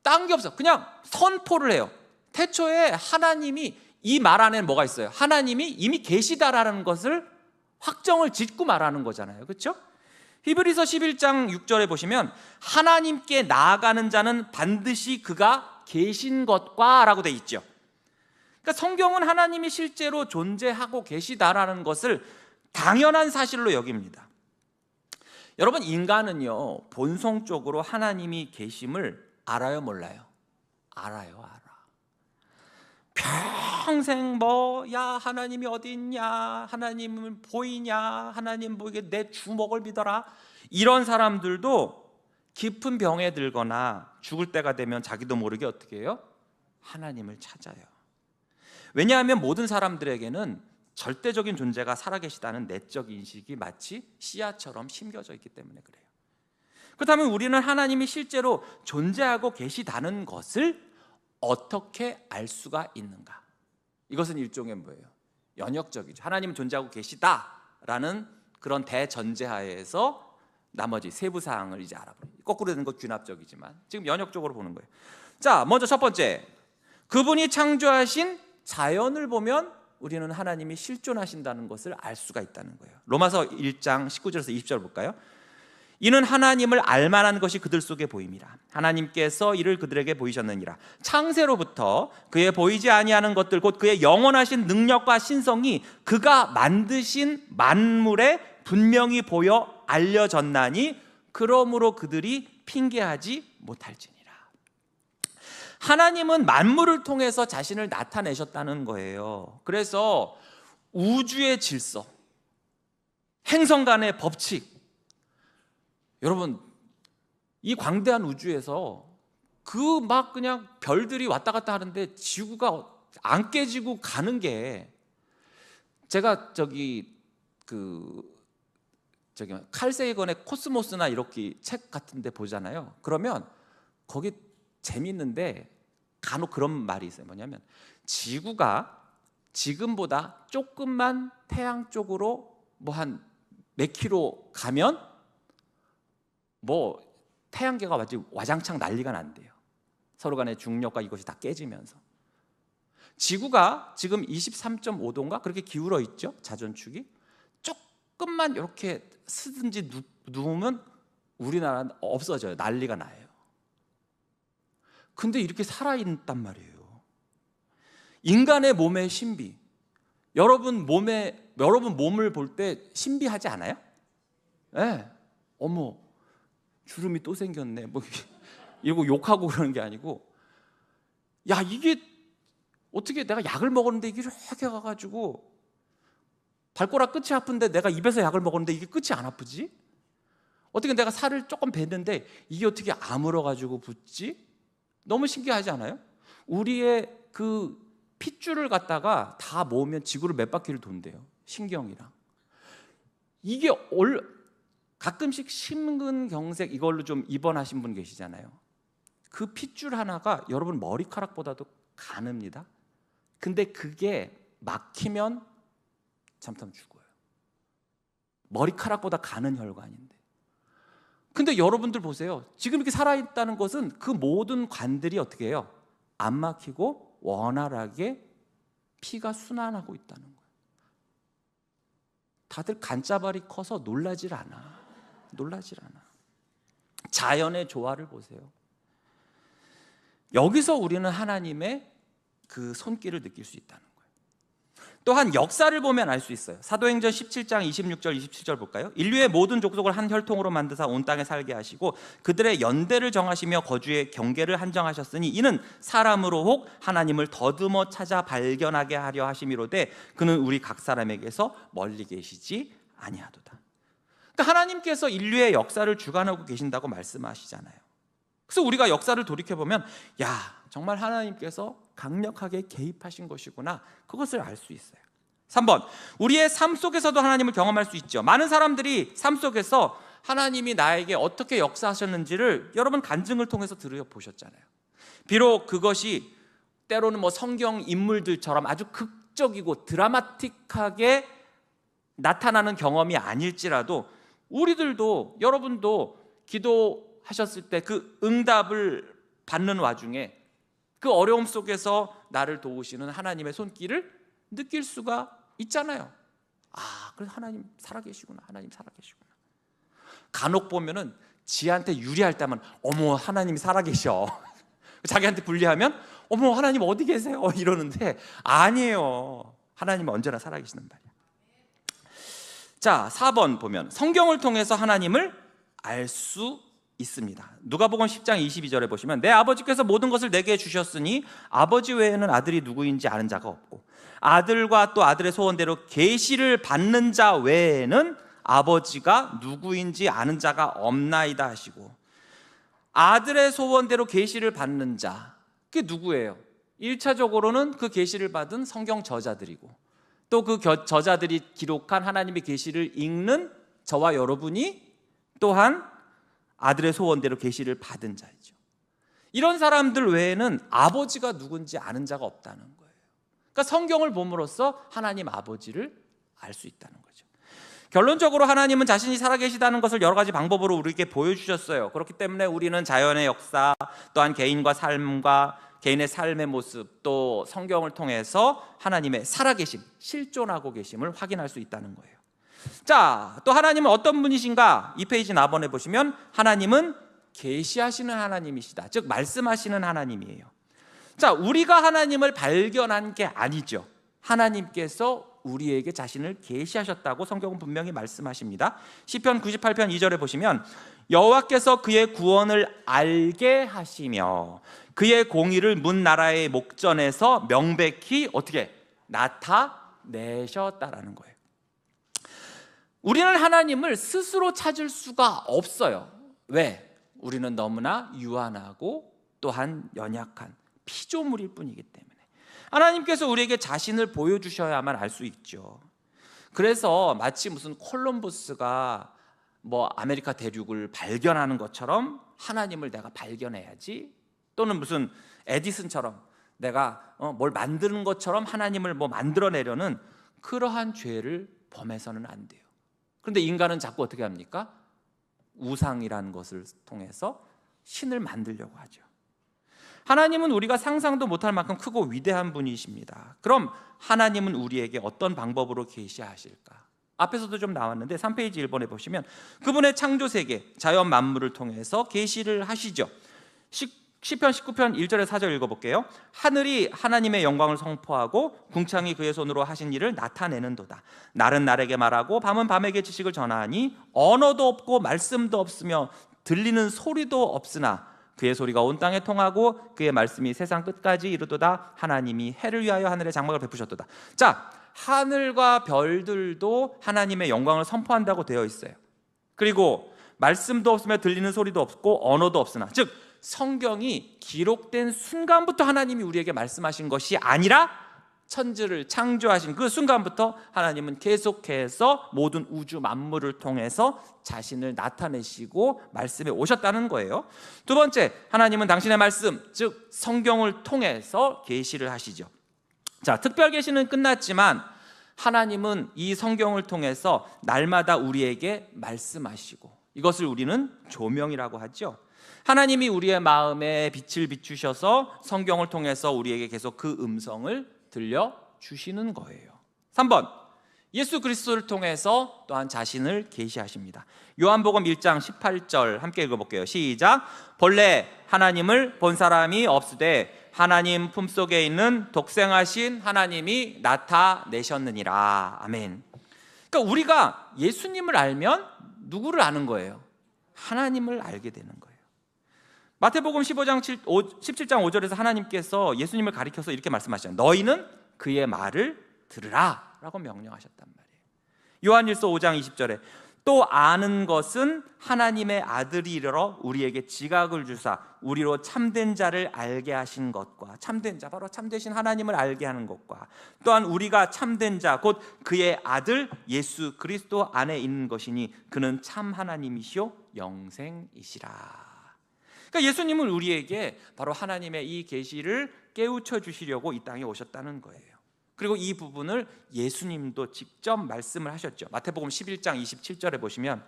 B: 딴 게 없어. 그냥 선포를 해요. 태초에 하나님이, 이 말 안에 뭐가 있어요? 하나님이 이미 계시다라는 것을 확정을 짓고 말하는 거잖아요. 그렇죠? 히브리서 11장 6절에 보시면 하나님께 나아가는 자는 반드시 그가 계신 것과 라고 돼 있죠. 그러니까 성경은 하나님이 실제로 존재하고 계시다라는 것을 당연한 사실로 여깁니다. 여러분, 인간은요, 본성적으로 하나님이 계심을 알아요, 몰라요? 알아요, 알아. 평생 야 하나님이 어디 있냐, 하나님은 보이냐, 하나님 보이게 내 주먹을 믿어라, 이런 사람들도 깊은 병에 들거나 죽을 때가 되면 자기도 모르게 어떻게 해요? 하나님을 찾아요. 왜냐하면 모든 사람들에게는 절대적인 존재가 살아계시다는 내적 인식이 마치 씨앗처럼 심겨져 있기 때문에 그래요. 그렇다면 우리는 하나님이 실제로 존재하고 계시다는 것을 어떻게 알 수가 있는가? 이것은 일종의 뭐예요? 연역적이죠. 하나님은 존재하고 계시다라는 그런 대전제하에서 나머지 세부 사항을 이제 알아보는, 거꾸로 되는 것 귀납적이지만 지금 연역적으로 보는 거예요. 자, 먼저 첫 번째, 그분이 창조하신 자연을 보면 우리는 하나님이 실존하신다는 것을 알 수가 있다는 거예요. 로마서 1장 19절에서 20절 볼까요? 이는 하나님을 알만한 것이 그들 속에 보임이라. 하나님께서 이를 그들에게 보이셨느니라. 창세로부터 그의 보이지 아니하는 것들 곧 그의 영원하신 능력과 신성이 그가 만드신 만물에 분명히 보여 알려졌나니 그러므로 그들이 핑계하지 못할지니라. 하나님은 만물을 통해서 자신을 나타내셨다는 거예요. 그래서 우주의 질서, 행성 간의 법칙, 여러분, 이 광대한 우주에서 그 막 그냥 별들이 왔다 갔다 하는데 지구가 안 깨지고 가는 게, 제가 칼 세이건의 코스모스나 이렇게 책 같은 데 보잖아요. 그러면 거기 재밌는데 간혹 그런 말이 있어요. 뭐냐면 지구가 지금보다 조금만 태양 쪽으로 뭐 한 몇 킬로 가면 뭐 태양계가 와장창 난리가 난대요. 서로 간의 중력과 이것이 다 깨지면서. 지구가 지금 23.5도인가 그렇게 기울어 있죠. 자전축이 조금만 이렇게 쓰든지 누우면 우리나라는 없어져요. 난리가 나요. 근데 이렇게 살아있단 말이에요. 인간의 몸의 신비. 여러분 몸을 볼 때 신비하지 않아요? 네. 어머, 주름이 또 생겼네. 뭐 이러고 욕하고 그러는 게 아니고, 야, 이게 어떻게 내가 약을 먹었는데 이게 이렇게 가가지고 발가락 끝이 아픈데 내가 입에서 약을 먹었는데 이게 끝이 안 아프지? 어떻게 내가 살을 조금 뱉는데 이게 어떻게 아물어가지고 붙지? 너무 신기하지 않아요? 우리의 그 핏줄을 갖다가 다 모으면 지구를 몇 바퀴를 돈대요. 신경이랑. 이게 가끔씩 심근경색 이걸로 좀 입원하신 분 계시잖아요. 그 핏줄 하나가 여러분 머리카락보다도 가늡니다. 근데 그게 막히면 잠깐 죽어요. 머리카락보다 가는 혈관인데. 근데 여러분들 보세요. 지금 이렇게 살아있다는 것은 그 모든 관들이 어떻게 해요? 안 막히고 원활하게 피가 순환하고 있다는 거예요. 다들 간짜발이 커서 놀라질 않아. 자연의 조화를 보세요. 여기서 우리는 하나님의 그 손길을 느낄 수 있다는 거예요. 또한 역사를 보면 알 수 있어요. 사도행전 17장 26절 27절 볼까요? 인류의 모든 족속을 한 혈통으로 만드사 온 땅에 살게 하시고 그들의 연대를 정하시며 거주의 경계를 한정하셨으니 이는 사람으로 혹 하나님을 더듬어 찾아 발견하게 하려 하심이로되 그는 우리 각 사람에게서 멀리 계시지 아니하도다. 그러니까 하나님께서 인류의 역사를 주관하고 계신다고 말씀하시잖아요. 그래서 우리가 역사를 돌이켜보면 야, 정말 하나님께서 강력하게 개입하신 것이구나, 그것을 알 수 있어요. 3번, 우리의 삶 속에서도 하나님을 경험할 수 있죠. 많은 사람들이 삶 속에서 하나님이 나에게 어떻게 역사하셨는지를 여러분 간증을 통해서 들어보셨잖아요. 비록 그것이 때로는 뭐 성경 인물들처럼 아주 극적이고 드라마틱하게 나타나는 경험이 아닐지라도 우리들도, 여러분도 기도하셨을 때 그 응답을 받는 와중에 그 어려움 속에서 나를 도우시는 하나님의 손길을 느낄 수가 있잖아요. 아, 그래서 하나님 살아계시구나, 하나님 살아계시구나. 간혹 보면은 지한테 유리할 때만 어머, 하나님이 살아계셔. 자기한테 불리하면 어머, 하나님 어디 계세요? 이러는데 아니에요. 하나님은 언제나 살아계시는 말이야. 자, 4번 보면 성경을 통해서 하나님을 알 수 있습니다. 누가복음 10장 22절에 보시면 내 아버지께서 모든 것을 내게 주셨으니 아버지 외에는 아들이 누구인지 아는 자가 없고 아들과 또 아들의 소원대로 계시를 받는 자 외에는 아버지가 누구인지 아는 자가 없나이다 하시고, 아들의 소원대로 계시를 받는 자, 그게 누구예요? 1차적으로는 그 계시를 받은 성경 저자들이고 또 그 저자들이 기록한 하나님의 계시를 읽는 저와 여러분이 또한 아들의 소원대로 계시를 받은 자이죠. 이런 사람들 외에는 아버지가 누군지 아는 자가 없다는 거예요. 그러니까 성경을 봄으로써 하나님 아버지를 알 수 있다는 거죠. 결론적으로 하나님은 자신이 살아계시다는 것을 여러 가지 방법으로 우리에게 보여주셨어요. 그렇기 때문에 우리는 자연의 역사, 또한 개인의 삶의 모습, 또 성경을 통해서 하나님의 살아계심, 실존하고 계심을 확인할 수 있다는 거예요. 자, 또 하나님은 어떤 분이신가? 이 페이지 나번에 보시면 하나님은 계시하시는 하나님이시다. 즉 말씀하시는 하나님이에요. 자, 우리가 하나님을 발견한 게 아니죠. 하나님께서 우리에게 자신을 계시하셨다고 성경은 분명히 말씀하십니다. 시편 98편 2절에 보시면 여호와께서 그의 구원을 알게 하시며 그의 공의를 문 나라의 목전에서 명백히 어떻게 나타내셨다라는 거예요. 우리는 하나님을 스스로 찾을 수가 없어요. 왜? 우리는 너무나 유한하고 또한 연약한 피조물일 뿐이기 때문에 하나님께서 우리에게 자신을 보여주셔야만 알 수 있죠. 그래서 마치 무슨 콜럼버스가 뭐 아메리카 대륙을 발견하는 것처럼 하나님을 내가 발견해야지, 또는 무슨 에디슨처럼 내가 뭘 만드는 것처럼 하나님을 뭐 만들어내려는 그러한 죄를 범해서는 안 돼요. 그런데 인간은 자꾸 어떻게 합니까? 우상이라는 것을 통해서 신을 만들려고 하죠. 하나님은 우리가 상상도 못할 만큼 크고 위대한 분이십니다. 그럼 하나님은 우리에게 어떤 방법으로 계시하실까? 앞에서도 좀 나왔는데 3페이지 1번에 보시면 그분의 창조 세계, 자연 만물을 통해서 계시를 하시죠. 시편 19편 1절에 4절 읽어볼게요. 하늘이 하나님의 영광을 선포하고 궁창이 그의 손으로 하신 일을 나타내는도다. 날은 날에게 말하고 밤은 밤에게 지식을 전하니 언어도 없고 말씀도 없으며 들리는 소리도 없으나 그의 소리가 온 땅에 통하고 그의 말씀이 세상 끝까지 이르도다. 하나님이 해를 위하여 하늘에 장막을 베푸셨도다. 자, 하늘과 별들도 하나님의 영광을 선포한다고 되어 있어요. 그리고 말씀도 없으며 들리는 소리도 없고 언어도 없으나, 즉 성경이 기록된 순간부터 하나님이 우리에게 말씀하신 것이 아니라 천지를 창조하신 그 순간부터 하나님은 계속해서 모든 우주 만물을 통해서 자신을 나타내시고 말씀해 오셨다는 거예요. 두 번째, 하나님은 당신의 말씀, 즉 성경을 통해서 계시를 하시죠. 자, 특별 계시는 끝났지만 하나님은 이 성경을 통해서 날마다 우리에게 말씀하시고, 이것을 우리는 조명이라고 하죠. 하나님이 우리의 마음에 빛을 비추셔서 성경을 통해서 우리에게 계속 그 음성을 들려주시는 거예요. 3번, 예수 그리스도를 통해서 또한 자신을 계시하십니다. 요한복음 1장 18절 함께 읽어볼게요. 시작. 본래 하나님을 본 사람이 없으되 하나님 품속에 있는 독생하신 하나님이 나타내셨느니라. 아멘. 그러니까 우리가 예수님을 알면 누구를 아는 거예요? 하나님을 알게 되는 거예요. 마태복음 17장 5절에서 하나님께서 예수님을 가리켜서 이렇게 말씀하시잖아요. 너희는 그의 말을 들으라 라고 명령하셨단 말이에요. 요한일서 5장 20절에 또 아는 것은 하나님의 아들이러 우리에게 지각을 주사 우리로 참된 자를 알게 하신 것과, 참된 자 바로 참되신 하나님을 알게 하는 것과, 또한 우리가 참된 자 곧 그의 아들 예수 그리스도 안에 있는 것이니 그는 참 하나님이시오 영생이시라. 그러니까 예수님은 우리에게 바로 하나님의 이 계시를 깨우쳐 주시려고 이 땅에 오셨다는 거예요. 그리고 이 부분을 예수님도 직접 말씀을 하셨죠. 마태복음 11장 27절에 보시면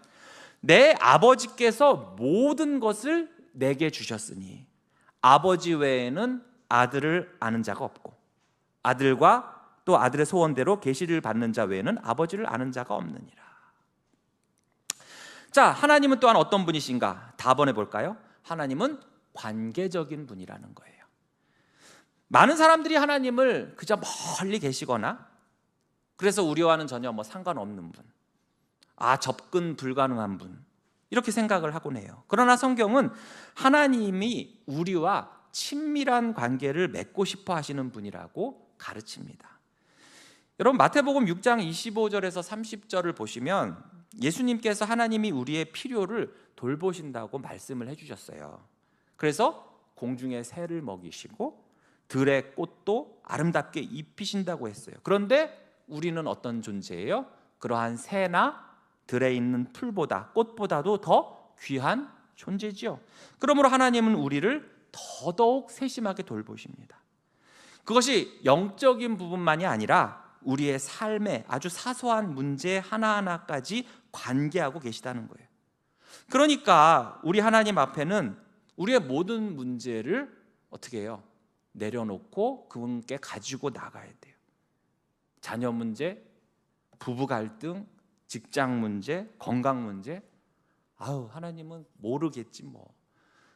B: 내 아버지께서 모든 것을 내게 주셨으니 아버지 외에는 아들을 아는 자가 없고 아들과 또 아들의 소원대로 계시를 받는 자 외에는 아버지를 아는 자가 없느니라. 자, 하나님은 또한 어떤 분이신가? 답변해 볼까요? 하나님은 관계적인 분이라는 거예요. 많은 사람들이 하나님을 그저 멀리 계시거나 그래서 우리와는 전혀 상관없는 분, 접근 불가능한 분, 이렇게 생각을 하곤 해요. 그러나 성경은 하나님이 우리와 친밀한 관계를 맺고 싶어 하시는 분이라고 가르칩니다. 여러분, 마태복음 6장 25절에서 30절을 보시면 예수님께서 하나님이 우리의 필요를 돌보신다고 말씀을 해주셨어요. 그래서 공중의 새를 먹이시고 들의 꽃도 아름답게 입히신다고 했어요. 그런데 우리는 어떤 존재예요? 그러한 새나 들에 있는 풀보다, 꽃보다도 더 귀한 존재지요. 그러므로 하나님은 우리를 더더욱 세심하게 돌보십니다. 그것이 영적인 부분만이 아니라 우리의 삶의 아주 사소한 문제 하나하나까지 관계하고 계시다는 거예요. 그러니까 우리 하나님 앞에는 우리의 모든 문제를 어떻게 해요? 내려놓고 그분께 가지고 나가야 돼요. 자녀 문제, 부부 갈등, 직장 문제, 건강 문제, 하나님은 모르겠지 뭐.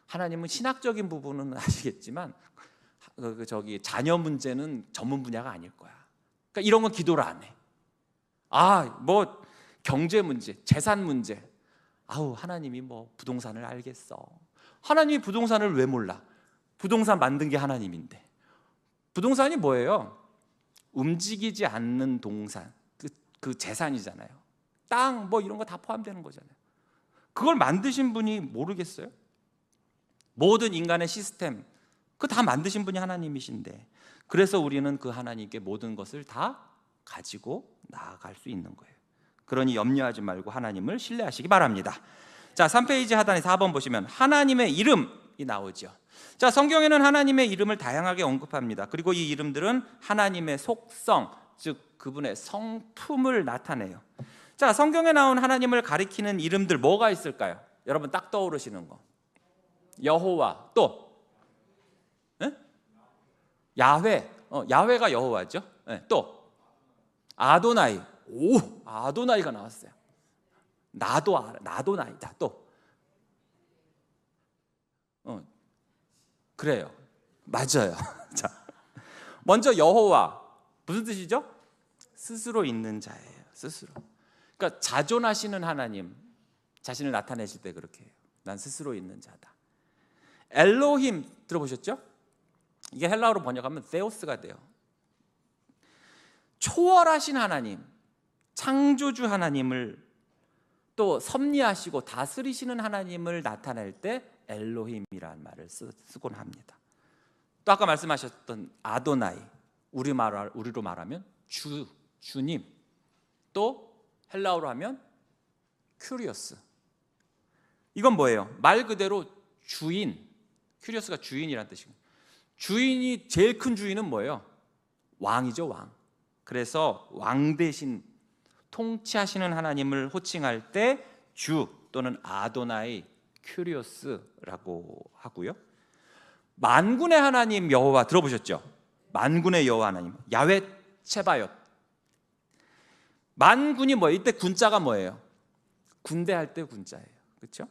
B: 하나님은 신학적인 부분은 아시겠지만 자녀 문제는 전문 분야가 아닐 거야. 그러니까 이런 건 기도를 안 해. 경제 문제, 재산 문제, 하나님이 부동산을 알겠어. 하나님이 부동산을 왜 몰라? 부동산 만든 게 하나님인데. 부동산이 뭐예요? 움직이지 않는 동산, 그 재산이잖아요. 땅 이런 거 다 포함되는 거잖아요. 그걸 만드신 분이 모르겠어요? 모든 인간의 시스템 그거 다 만드신 분이 하나님이신데, 그래서 우리는 그 하나님께 모든 것을 다 가지고 나아갈 수 있는 거예요. 그러니 염려하지 말고 하나님을 신뢰하시기 바랍니다. 자, 3페이지 하단에 4번 보시면 하나님의 이름이 나오죠. 자, 성경에는 하나님의 이름을 다양하게 언급합니다. 그리고 이 이름들은 하나님의 속성, 즉 그분의 성품을 나타내요. 자, 성경에 나온 하나님을 가리키는 이름들 뭐가 있을까요? 여러분 딱 떠오르시는 거. 여호와, 또 야훼, 야훼가 여호와죠. 또 아도나이, 아도나이가 나왔어요. 나도나이다. 또 그래요. 맞아요. 자, 먼저 여호와 무슨 뜻이죠? 스스로 있는 자예요. 스스로. 그러니까 자존하시는 하나님 자신을 나타내실 때 그렇게 해요. 난 스스로 있는 자다. 엘로힘 들어보셨죠? 이게 헬라어로 번역하면 데오스가 돼요. 초월하신 하나님, 창조주 하나님을 또 섭리하시고 다스리시는 하나님을 나타낼 때 엘로힘이라는 말을 쓰곤 합니다. 또 아까 말씀하셨던 아도나이, 우리로 말하면 주님, 또 헬라어로 하면 큐리오스. 이건 뭐예요? 말 그대로 주인, 큐리오스가 주인이란 뜻이고, 주인이 제일 큰 주인은 뭐예요? 왕이죠, 왕. 그래서 왕 대신 통치하시는 하나님을 호칭할 때 주 또는 아도나이 큐리오스라고 하고요. 만군의 하나님 여호와 들어보셨죠? 만군의 여호와 하나님 야훼 체바옅. 만군이 뭐예요? 이때 군자가 뭐예요? 군대 할 때 군자예요. 그렇죠?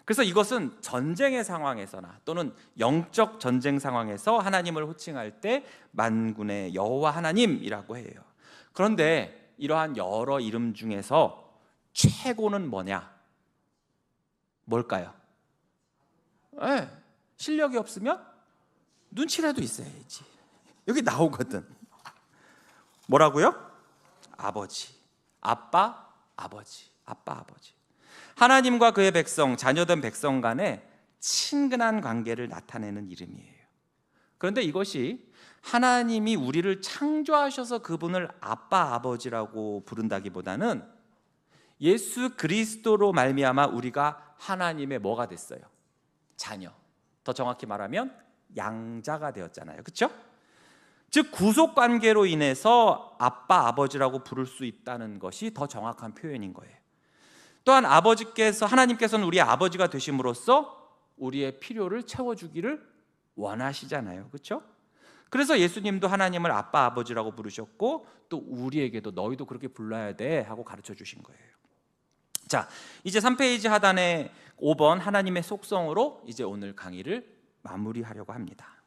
B: 그래서 이것은 전쟁의 상황에서나 또는 영적 전쟁 상황에서 하나님을 호칭할 때 만군의 여호와 하나님이라고 해요. 그런데 이러한 여러 이름 중에서 최고는 뭐냐? 뭘까요? 네, 실력이 없으면 눈치라도 있어야지. 여기 나오거든. 뭐라고요? 아버지, 아빠, 아버지, 아빠, 아버지. 하나님과 그의 백성, 자녀된 백성 간의 친근한 관계를 나타내는 이름이에요. 그런데 이것이 하나님이 우리를 창조하셔서 그분을 아빠, 아버지라고 부른다기보다는 예수 그리스도로 말미암아 우리가 하나님의 뭐가 됐어요? 자녀. 더 정확히 말하면 양자가 되었잖아요. 그렇죠? 즉 구속 관계로 인해서 아빠, 아버지라고 부를 수 있다는 것이 더 정확한 표현인 거예요. 또한 하나님께서는 우리의 아버지가 되심으로써 우리의 필요를 채워주기를 원하시잖아요. 그렇죠? 그래서 예수님도 하나님을 아빠, 아버지라고 부르셨고 또 우리에게도 너희도 그렇게 불러야 돼 하고 가르쳐 주신 거예요. 자, 이제 3페이지 하단에 5번 하나님의 속성으로 이제 오늘 강의를 마무리하려고 합니다.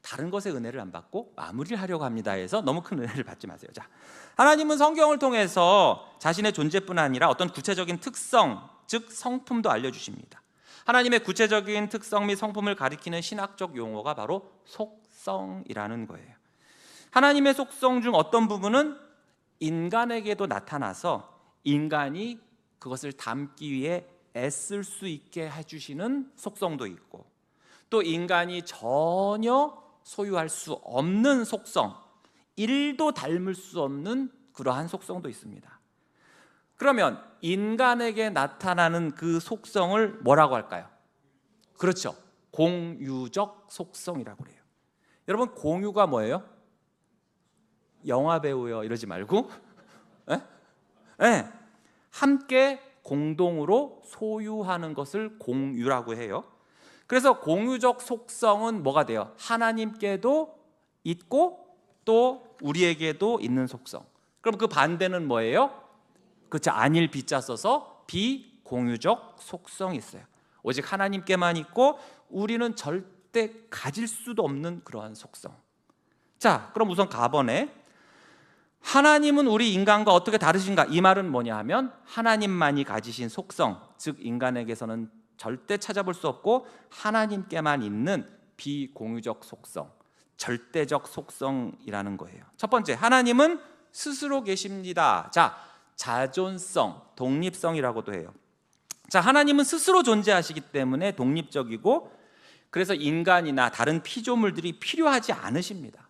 B: 다른 것의 은혜를 안 받고 마무리를 하려고 합니다 해서 너무 큰 은혜를 받지 마세요. 자, 하나님은 성경을 통해서 자신의 존재뿐 아니라 어떤 구체적인 특성, 즉 성품도 알려주십니다. 하나님의 구체적인 특성 및 성품을 가리키는 신학적 용어가 바로 속성이라는 거예요. 하나님의 속성 중 어떤 부분은 인간에게도 나타나서 인간이 그것을 담기 위해 애쓸 수 있게 해주시는 속성도 있고, 또 인간이 전혀 소유할 수 없는 속성, 1도 닮을 수 없는 그러한 속성도 있습니다. 그러면 인간에게 나타나는 그 속성을 뭐라고 할까요? 그렇죠, 공유적 속성이라고 그래요. 여러분, 공유가 뭐예요? 영화 배우요 이러지 말고 함께 공동으로 소유하는 것을 공유라고 해요. 그래서 공유적 속성은 뭐가 돼요? 하나님께도 있고 또 우리에게도 있는 속성. 그럼 그 반대는 뭐예요? 그렇죠, 아닐 비자 써서 비공유적 속성이 있어요. 오직 하나님께만 있고 우리는 절대 가질 수도 없는 그러한 속성. 자, 그럼 우선 가번에 하나님은 우리 인간과 어떻게 다르신가? 이 말은 뭐냐 하면 하나님만이 가지신 속성, 즉 인간에게서는 절대 찾아볼 수 없고 하나님께만 있는 비공유적 속성, 절대적 속성이라는 거예요. 첫 번째, 하나님은 스스로 계십니다. 자, 자존성, 독립성이라고도 해요. 자, 하나님은 스스로 존재하시기 때문에 독립적이고 그래서 인간이나 다른 피조물들이 필요하지 않으십니다.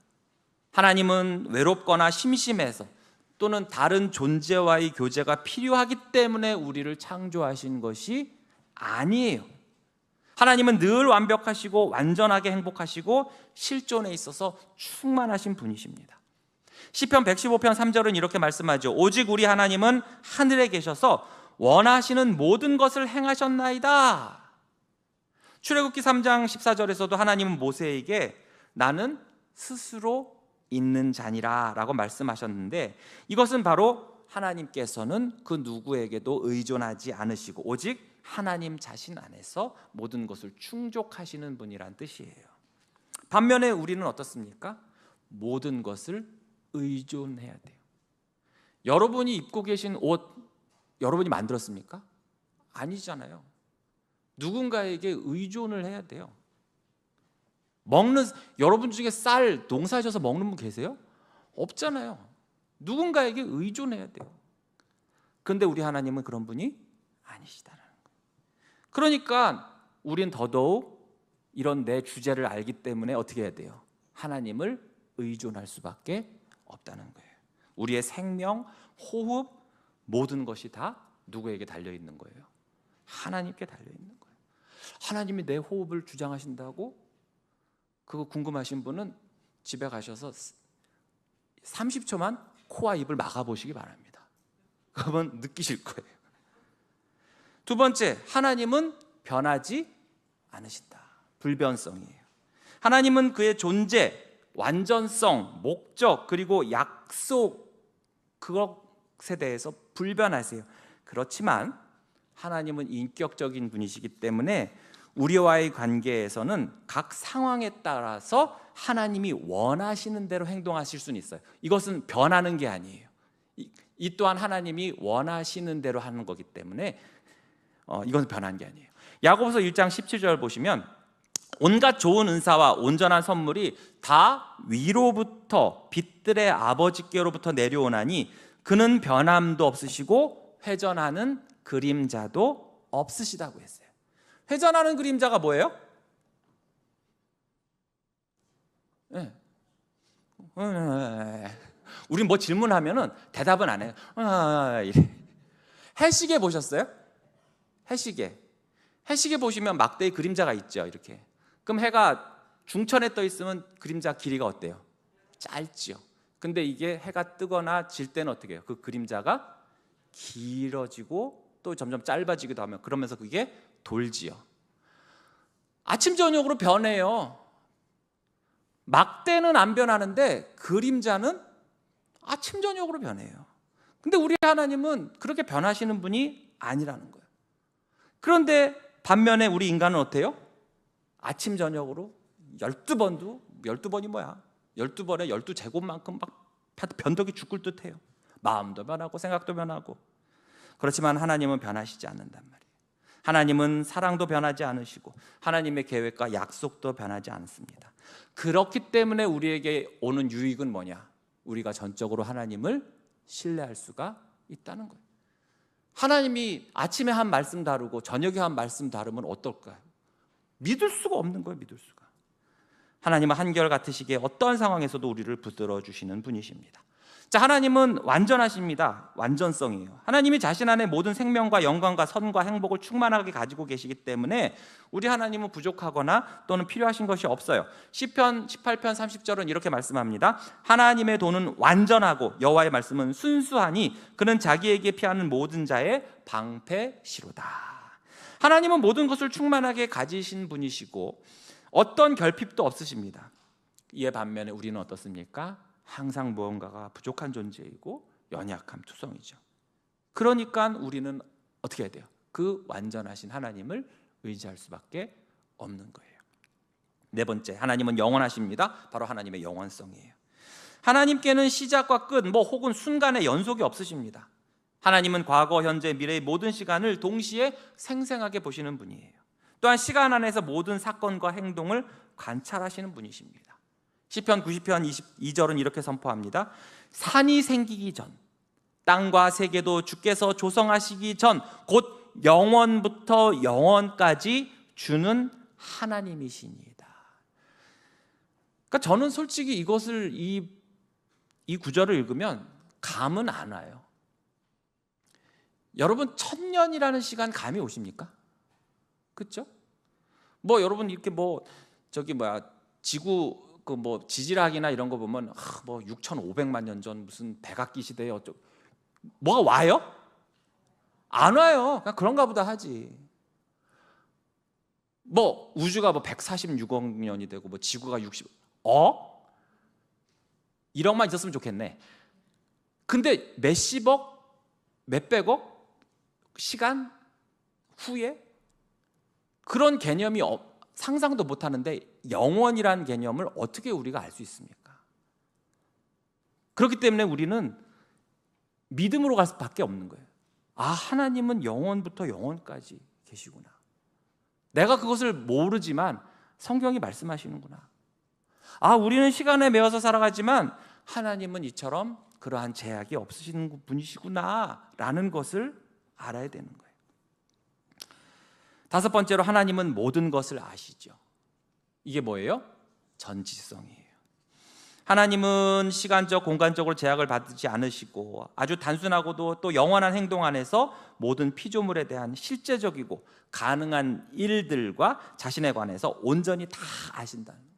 B: 하나님은 외롭거나 심심해서 또는 다른 존재와의 교제가 필요하기 때문에 우리를 창조하신 것이 아니에요. 하나님은 늘 완벽하시고 완전하게 행복하시고 실존에 있어서 충만하신 분이십니다. 시편 115편 3절은 이렇게 말씀하죠. 오직 우리 하나님은 하늘에 계셔서 원하시는 모든 것을 행하셨나이다. 출애굽기 3장 14절에서도 하나님은 모세에게 나는 스스로 있는 자니라 라고 말씀하셨는데, 이것은 바로 하나님께서는 그 누구에게도 의존하지 않으시고 오직 하나님 자신 안에서 모든 것을 충족하시는 분이란 뜻이에요. 반면에 우리는 어떻습니까? 모든 것을 의존해야 돼요. 여러분이 입고 계신 옷 여러분이 만들었습니까? 아니잖아요. 누군가에게 의존을 해야 돼요. 여러분 중에 쌀 농사지어서 먹는 분 계세요? 없잖아요. 누군가에게 의존해야 돼요. 그런데 우리 하나님은 그런 분이 아니시다라는 거예요. 그러니까 우린 더더욱 이런 내 주제를 알기 때문에 어떻게 해야 돼요? 하나님을 의존할 수밖에 없다는 거예요. 우리의 생명, 호흡, 모든 것이 다 누구에게 달려있는 거예요? 하나님께 달려있는 거예요. 하나님이 내 호흡을 주장하신다고? 그거 궁금하신 분은 집에 가셔서 30초만 코와 입을 막아보시기 바랍니다. 그러면 느끼실 거예요. 두 번째, 하나님은 변하지 않으신다. 불변성이에요. 하나님은 그의 존재, 완전성, 목적, 그리고 약속, 그것에 대해서 불변하세요. 그렇지만 하나님은 인격적인 분이시기 때문에 우리와의 관계에서는 각 상황에 따라서 하나님이 원하시는 대로 행동하실 수는 있어요. 이것은 변하는 게 아니에요. 이 또한 하나님이 원하시는 대로 하는 거기 때문에 이건 변한 게 아니에요. 야고보서 1장 17절 보시면 온갖 좋은 은사와 온전한 선물이 다 위로부터 빛들의 아버지께로부터 내려오나니 그는 변함도 없으시고 회전하는 그림자도 없으시다고 했어요. 회전하는 그림자가 뭐예요? 네. 우린 뭐 질문하면은 대답은 안 해요. 해시계 보셨어요? 해시계 보시면 막대의 그림자가 있죠. 이렇게. 그럼 해가 중천에 떠 있으면 그림자 길이가 어때요? 짧지요. 근데 이게 해가 뜨거나 질 때는 어떻게 해요? 그 그림자가 길어지고 또 점점 짧아지기도 하면 그러면서 그게 돌지요. 아침 저녁으로 변해요. 막대는 안 변하는데 그림자는 아침 저녁으로 변해요. 근데 우리 하나님은 그렇게 변하시는 분이 아니라는 거예요. 그런데 반면에 우리 인간은 어때요? 아침 저녁으로 12번이 뭐야? 12번에 12제곱만큼 막 변덕이 죽을 듯해요. 마음도 변하고 생각도 변하고. 그렇지만 하나님은 변하시지 않는단 말이에요. 하나님은 사랑도 변하지 않으시고 하나님의 계획과 약속도 변하지 않습니다. 그렇기 때문에 우리에게 오는 유익은 뭐냐? 우리가 전적으로 하나님을 신뢰할 수가 있다는 거예요. 하나님이 아침에 한 말씀 다르고 저녁에 한 말씀 다르면 어떨까요? 믿을 수가 없는 거예요. 믿을 수가. 하나님은 한결같으시기에 어떠한 상황에서도 우리를 붙들어 주시는 분이십니다. 자, 하나님은 완전하십니다. 완전성이에요. 하나님이 자신 안에 모든 생명과 영광과 선과 행복을 충만하게 가지고 계시기 때문에 우리 하나님은 부족하거나 또는 필요하신 것이 없어요. 시편 18편 30절은 이렇게 말씀합니다. 하나님의 도는 완전하고 여호와의 말씀은 순수하니 그는 자기에게 피하는 모든 자의 방패시로다. 하나님은 모든 것을 충만하게 가지신 분이시고 어떤 결핍도 없으십니다. 이에 반면에 우리는 어떻습니까? 항상 무언가가 부족한 존재이고 연약함 투성이죠. 그러니까 우리는 어떻게 해야 돼요? 그 완전하신 하나님을 의지할 수밖에 없는 거예요. 네 번째, 하나님은 영원하십니다. 바로 하나님의 영원성이에요. 하나님께는 시작과 끝, 혹은 순간의 연속이 없으십니다. 하나님은 과거, 현재, 미래의 모든 시간을 동시에 생생하게 보시는 분이에요. 또한 시간 안에서 모든 사건과 행동을 관찰하시는 분이십니다. 시편 90편 22절은 이렇게 선포합니다. 산이 생기기 전, 땅과 세계도 주께서 조성하시기 전, 곧 영원부터 영원까지 주는 하나님이시니이다. 그러니까 저는 솔직히 이것을 이 구절을 읽으면 감은 안 와요. 여러분 1000년이라는 시간 감이 오십니까? 그렇죠? 여러분 이렇게 지구 지질학이나 이런 거 보면 6,500만 년 전 무슨 백악기 시대에 뭐가 와요? 안 와요. 그냥 그런가 보다 하지. 우주가 146억 년이 되고 지구가 1억만 있었으면 좋겠네. 근데 몇십억, 몇백억 시간 후에 그런 개념이 상상도 못하는데 영원이라는 개념을 어떻게 우리가 알 수 있습니까? 그렇기 때문에 우리는 믿음으로 갈 수밖에 없는 거예요. 아, 하나님은 영원부터 영원까지 계시구나. 내가 그것을 모르지만 성경이 말씀하시는구나. 아, 우리는 시간에 매여서 살아가지만 하나님은 이처럼 그러한 제약이 없으신 분이시구나 라는 것을 알아야 되는 거예요. 다섯 번째로, 하나님은 모든 것을 아시죠. 이게 뭐예요? 전지성이에요. 하나님은 시간적, 공간적으로 제약을 받지 않으시고 아주 단순하고도 또 영원한 행동 안에서 모든 피조물에 대한 실제적이고 가능한 일들과 자신에 관해서 온전히 다 아신다는 거예요.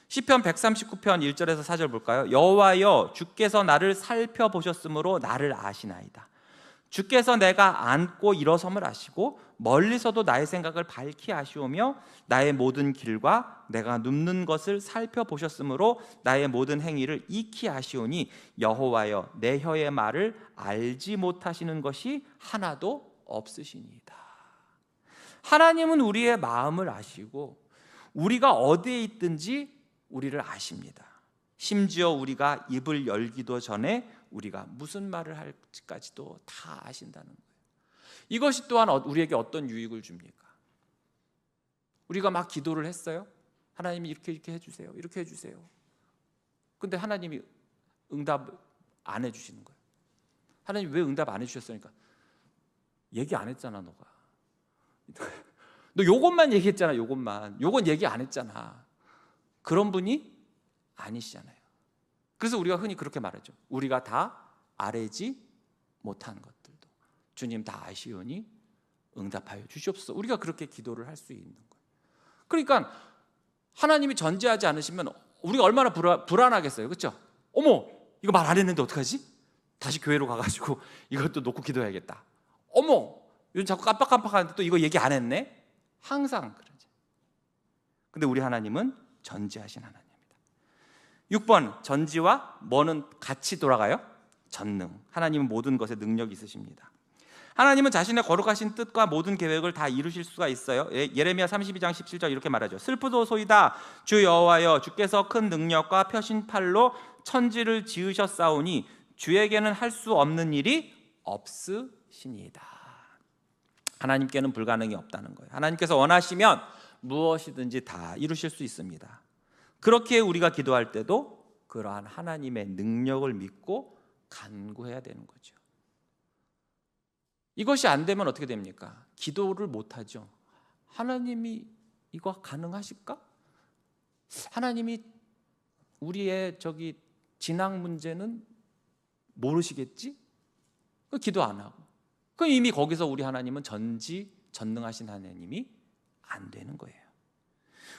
B: 시편 139편 1절에서 4절 볼까요? 여호와여, 주께서 나를 살펴보셨으므로 나를 아시나이다. 주께서 내가 앉고 일어섬을 아시고 멀리서도 나의 생각을 밝히 아시오며 나의 모든 길과 내가 눕는 것을 살펴보셨으므로 나의 모든 행위를 익히 아시오니 여호와여, 내 혀의 말을 알지 못하시는 것이 하나도 없으시니이다. 하나님은 우리의 마음을 아시고 우리가 어디에 있든지 우리를 아십니다. 심지어 우리가 입을 열기도 전에 우리가 무슨 말을 할지까지도 다 아신다는 거예요. 이것이 또한 우리에게 어떤 유익을 줍니까? 우리가 막 기도를 했어요. 하나님이 이렇게 해주세요, 이렇게 해주세요. 근데 하나님이 응답 안 해주시는 거예요. 하나님 왜 응답 안 해주셨으니까 얘기 안 했잖아. 너 요것만 얘기했잖아. 요건 얘기 안 했잖아. 그런 분이 아니시잖아요. 그래서 우리가 흔히 그렇게 말하죠. 우리가 다 아뢰지 못한 것들도 주님 다 아시오니 응답하여 주시옵소서. 우리가 그렇게 기도를 할 수 있는 거예요. 그러니까 하나님이 전지하지 않으시면 우리가 얼마나 불안하겠어요. 그렇죠? 어머, 이거 말 안 했는데 어떡하지? 다시 교회로 가가지고 이것도 놓고 기도해야겠다. 어머, 요즘 자꾸 깜빡깜빡하는데 또 이거 얘기 안 했네? 항상 그러죠. 근데 우리 하나님은 전지하신 하나님. 6번, 전지와 뭐는 같이 돌아가요? 전능. 하나님은 모든 것에 능력이 있으십니다. 하나님은 자신의 거룩하신 뜻과 모든 계획을 다 이루실 수가 있어요. 예레미야 32장 17절 이렇게 말하죠. 슬프도소이다 주 여호와여, 주께서 큰 능력과 펴신 팔로 천지를 지으셨사오니 주에게는 할 수 없는 일이 없으시니이다. 하나님께는 불가능이 없다는 거예요. 하나님께서 원하시면 무엇이든지 다 이루실 수 있습니다. 그렇게 우리가 기도할 때도 그러한 하나님의 능력을 믿고 간구해야 되는 거죠. 이것이 안 되면 어떻게 됩니까? 기도를 못하죠. 하나님이 이거 가능하실까? 하나님이 우리의 진앙 문제는 모르시겠지? 기도 안 하고. 그럼 이미 거기서 우리 하나님은 전능하신 하나님이 안 되는 거예요.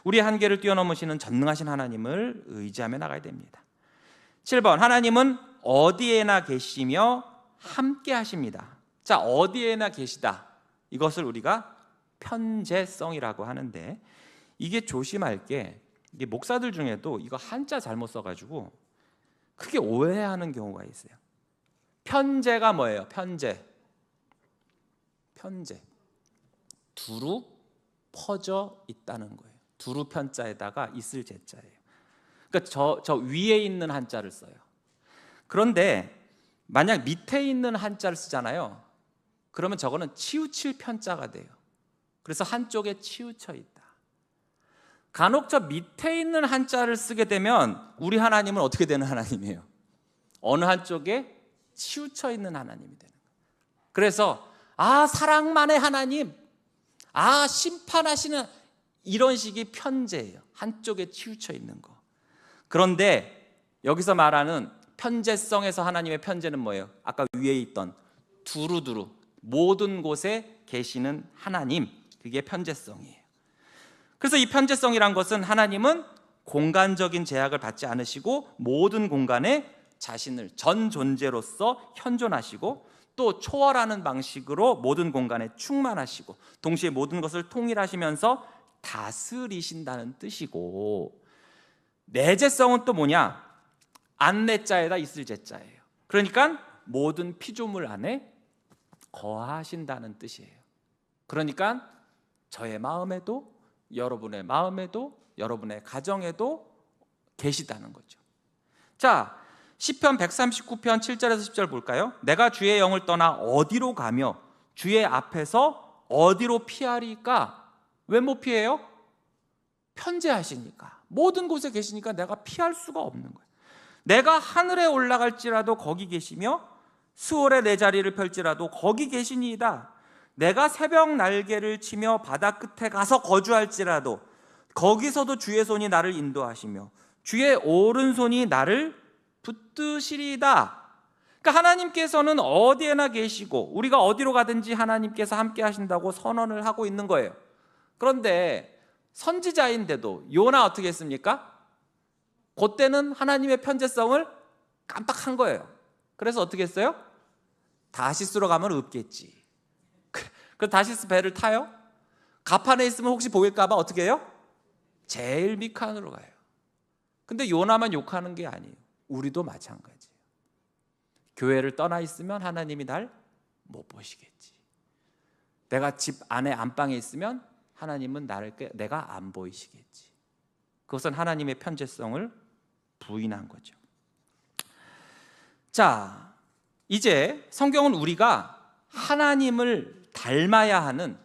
B: 우리의 한계를 뛰어넘으시는 전능하신 하나님을 의지하며 나가야 됩니다. 7번, 하나님은 어디에나 계시며 함께 하십니다. 자, 어디에나 계시다. 이것을 우리가 편재성이라고 하는데, 이게 조심할 게, 이게 목사들 중에도 이거 한자 잘못 써가지고 크게 오해하는 경우가 있어요. 편재가 뭐예요? 편재. 두루 퍼져 있다는 거예요. 두루 편자에다가 있을 제자예요. 그러니까 저 위에 있는 한자를 써요. 그런데 만약 밑에 있는 한자를 쓰잖아요. 그러면 저거는 치우칠 편자가 돼요. 그래서 한쪽에 치우쳐 있다. 간혹 저 밑에 있는 한자를 쓰게 되면 우리 하나님은 어떻게 되는 하나님이에요? 어느 한쪽에 치우쳐 있는 하나님이 되는 거예요. 그래서 사랑만의 하나님, 심판하시는, 이런 식이 편재예요. 한쪽에 치우쳐 있는 거. 그런데 여기서 말하는 편재성에서 하나님의 편재는 뭐예요? 아까 위에 있던 두루두루 모든 곳에 계시는 하나님, 그게 편재성이에요. 그래서 이 편재성이란 것은 하나님은 공간적인 제약을 받지 않으시고 모든 공간에 자신을 전 존재로서 현존하시고 또 초월하는 방식으로 모든 공간에 충만하시고 동시에 모든 것을 통일하시면서 다스리신다는 뜻이고, 내재성은 또 뭐냐? 안내자에다 있을 제자예요. 그러니까 모든 피조물 안에 거하신다는 뜻이에요. 그러니까 저의 마음에도, 여러분의 마음에도, 여러분의 가정에도 계시다는 거죠. 자, 시편 139편 7절에서 10절 볼까요? 내가 주의 영을 떠나 어디로 가며 주의 앞에서 어디로 피하리까? 왜 못 피해요? 편재하시니까, 모든 곳에 계시니까 내가 피할 수가 없는 거예요. 내가 하늘에 올라갈지라도 거기 계시며 수월에 내 자리를 펼지라도 거기 계시니이다. 내가 새벽 날개를 치며 바다 끝에 가서 거주할지라도 거기서도 주의 손이 나를 인도하시며 주의 오른손이 나를 붙드시리이다. 그러니까 하나님께서는 어디에나 계시고 우리가 어디로 가든지 하나님께서 함께 하신다고 선언을 하고 있는 거예요. 그런데 선지자인데도 요나 어떻게 했습니까? 그때는 하나님의 편재성을 깜빡한 거예요. 그래서 어떻게 했어요? 다시스로 가면 없겠지. 그래서 다시스 배를 타요. 가판에 있으면 혹시 보일까 봐 어떻게 해요? 제일 미칸으로 가요. 근데 요나만 욕하는 게 아니에요. 우리도 마찬가지예요. 교회를 떠나 있으면 하나님이 날 못 보시겠지. 내가 집 안에 안방에 있으면 하나님은 내가 안 보이시겠지. 그것은 하나님의 편재성을 부인한 거죠. 자, 이제 성경은 우리가 하나님을 닮아야 하는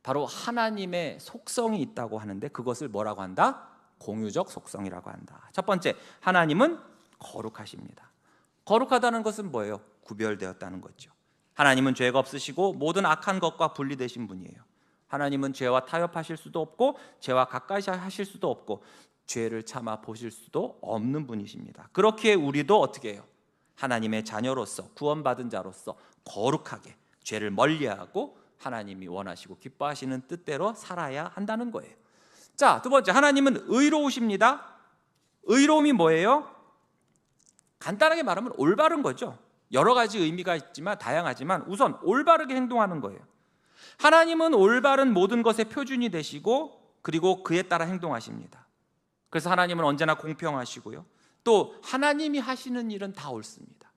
B: 바로 하나님의 속성이 있다고 하는데 그것을 뭐라고 한다? 공유적 속성이라고 한다. 첫 번째, 하나님은 거룩하십니다. 거룩하다는 것은 뭐예요? 구별되었다는 거죠. 하나님은 죄가 없으시고 모든 악한 것과 분리되신 분이에요. 하나님은 죄와 타협하실 수도 없고 죄와 가까이 하실 수도 없고 죄를 참아 보실 수도 없는 분이십니다. 그렇기에 우리도 어떻게 해요? 하나님의 자녀로서, 구원받은 자로서 거룩하게 죄를 멀리하고 하나님이 원하시고 기뻐하시는 뜻대로 살아야 한다는 거예요. 자, 두 번째, 하나님은 의로우십니다. 의로움이 뭐예요? 간단하게 말하면 올바른 거죠. 여러 가지 의미가 있지만 다양하지만 우선 올바르게 행동하는 거예요. 하나님은 올바른 모든 것의 표준이 되시고 그리고 그에 따라 행동하십니다. 그래서 하나님은 언제나 공평하시고요. 또 하나님이 하시는 일은 다 옳습니다.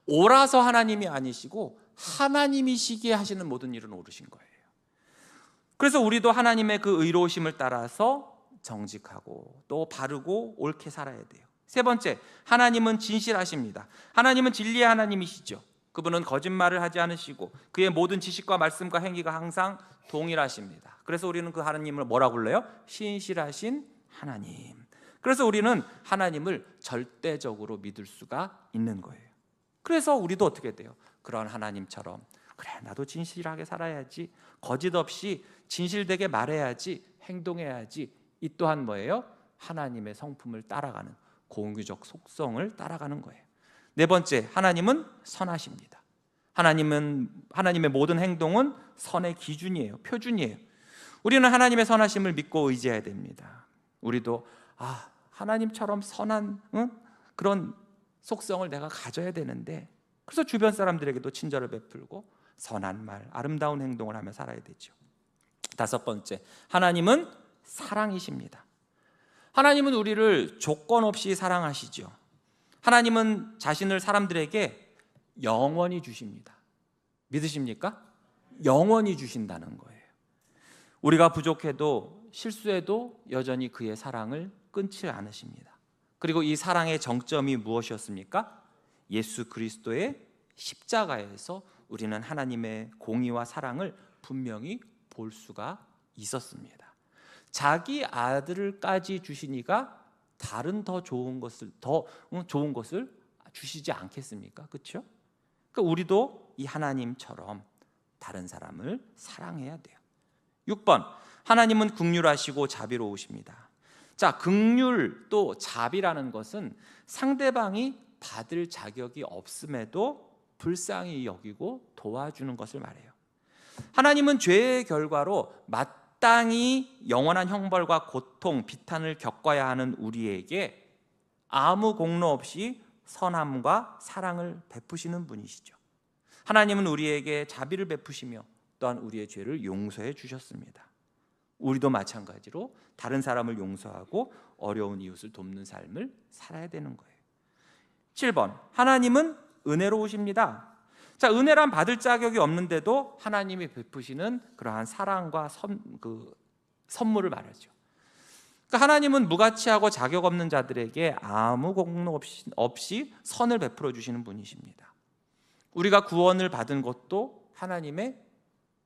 B: 옳아서 하나님이 아니시고 하나님이시기에 하시는 모든 일은 옳으신 거예요. 그래서 우리도 하나님의 그 의로우심을 따라서 정직하고 또 바르고 옳게 살아야 돼요. 세 번째, 하나님은 진실하십니다. 하나님은 진리의 하나님이시죠. 그분은 거짓말을 하지 않으시고 그의 모든 지식과 말씀과 행위가 항상 동일하십니다. 그래서 우리는 그 하나님을 뭐라고 불러요? 신실하신 하나님. 그래서 우리는 하나님을 절대적으로 믿을 수가 있는 거예요. 그래서 우리도 어떻게 돼요? 그런 하나님처럼 그래, 나도 진실하게 살아야지, 거짓 없이 진실되게 말해야지, 행동해야지. 이 또한 뭐예요? 하나님의 성품을 따라가는, 공유적 속성을 따라가는 거예요. 네 번째, 하나님은 선하십니다. 하나님의 모든 행동은 선의 기준이에요. 표준이에요. 우리는 하나님의 선하심을 믿고 의지해야 됩니다. 우리도 하나님처럼 선한 그런 속성을 내가 가져야 되는데, 그래서 주변 사람들에게도 친절을 베풀고 선한 말, 아름다운 행동을 하며 살아야 되죠. 다섯 번째, 하나님은 사랑이십니다. 하나님은 우리를 조건 없이 사랑하시죠. 하나님은 자신을 사람들에게 영원히 주십니다. 믿으십니까? 영원히 주신다는 거예요. 우리가 부족해도 실수해도 여전히 그의 사랑을 끊지 않으십니다. 그리고 이 사랑의 정점이 무엇이었습니까? 예수 그리스도의 십자가에서 우리는 하나님의 공의와 사랑을 분명히 볼 수가 있었습니다. 자기 아들을까지 주시니까 다른 더 좋은 것을 주시지 않겠습니까? 그렇죠? 그러니까 우리도 이 하나님처럼 다른 사람을 사랑해야 돼요. 6번, 하나님은 긍휼하시고 자비로우십니다. 자, 긍휼 또 자비라는 것은 상대방이 받을 자격이 없음에도 불쌍히 여기고 도와주는 것을 말해요. 하나님은 죄의 결과로 마땅히 영원한 형벌과 고통, 비탄을 겪어야 하는 우리에게 아무 공로 없이 선함과 사랑을 베푸시는 분이시죠. 하나님은 우리에게 자비를 베푸시며 또한 우리의 죄를 용서해 주셨습니다. 우리도 마찬가지로 다른 사람을 용서하고 어려운 이웃을 돕는 삶을 살아야 되는 거예요. 7번, 하나님은 은혜로우십니다. 자, 은혜란 받을 자격이 없는데도 하나님이 베푸시는 그러한 사랑과 선물을 말하죠. 그러니까 하나님은 무가치하고 자격 없는 자들에게 아무 공로 없이 선을 베풀어 주시는 분이십니다. 우리가 구원을 받은 것도 하나님의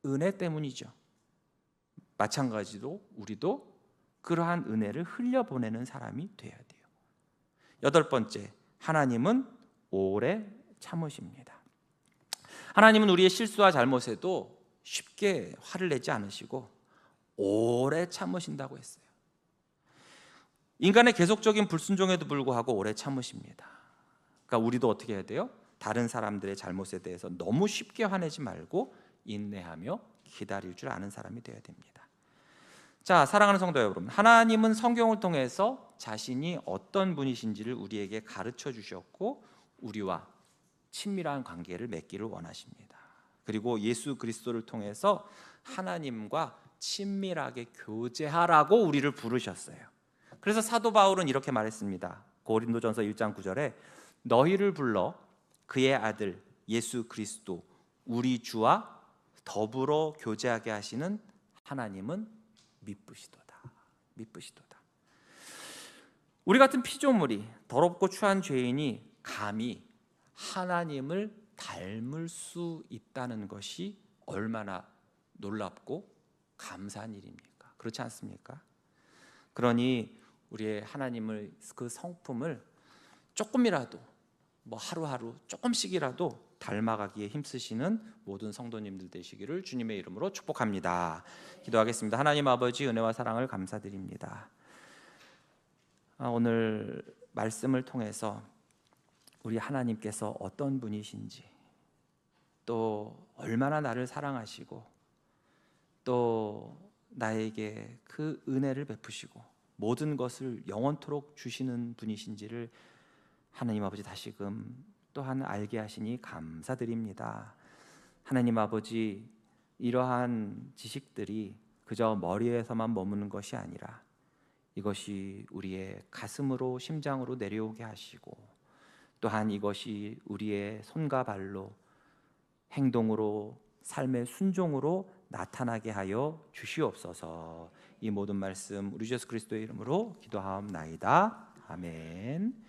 B: 은혜 때문이죠. 마찬가지로 우리도 그러한 은혜를 흘려보내는 사람이 되어야 돼요. 여덟 번째, 하나님은 오래 참으십니다. 하나님은 우리의 실수와 잘못에도 쉽게 화를 내지 않으시고 오래 참으신다고 했어요. 인간의 계속적인 불순종에도 불구하고 오래 참으십니다. 그러니까 우리도 어떻게 해야 돼요? 다른 사람들의 잘못에 대해서 너무 쉽게 화내지 말고 인내하며 기다릴 줄 아는 사람이 되어야 됩니다. 자, 사랑하는 성도 여러분, 하나님은 성경을 통해서 자신이 어떤 분이신지를 우리에게 가르쳐 주셨고 우리와 친밀한 관계를 맺기를 원하십니다. 그리고 예수 그리스도를 통해서 하나님과 친밀하게 교제하라고 우리를 부르셨어요. 그래서 사도 바울은 이렇게 말했습니다. 고린도전서 1장 9절에 너희를 불러 그의 아들 예수 그리스도 우리 주와 더불어 교제하게 하시는 하나님은 미쁘시도다. 미쁘시도다. 우리 같은 피조물이 더럽고 추한 죄인이 감히 하나님을 닮을 수 있다는 것이 얼마나 놀랍고 감사한 일입니까? 그렇지 않습니까? 그러니 우리의 하나님을 그 성품을 조금이라도 하루하루 조금씩이라도 닮아가기에 힘쓰시는 모든 성도님들 되시기를 주님의 이름으로 축복합니다. 기도하겠습니다. 하나님 아버지 은혜와 사랑을 감사드립니다. 오늘 말씀을 통해서 우리 하나님께서 어떤 분이신지, 또 얼마나 나를 사랑하시고 또 나에게 그 은혜를 베푸시고 모든 것을 영원토록 주시는 분이신지를 하나님 아버지 다시금 또한 알게 하시니 감사드립니다. 하나님 아버지, 이러한 지식들이 그저 머리에서만 머무는 것이 아니라 이것이 우리의 가슴으로 심장으로 내려오게 하시고 또한 이것이 우리의 손과 발로 행동으로 삶의 순종으로 나타나게 하여 주시옵소서. 이 모든 말씀 우리 예수 그리스도의 이름으로 기도하옵나이다. 아멘.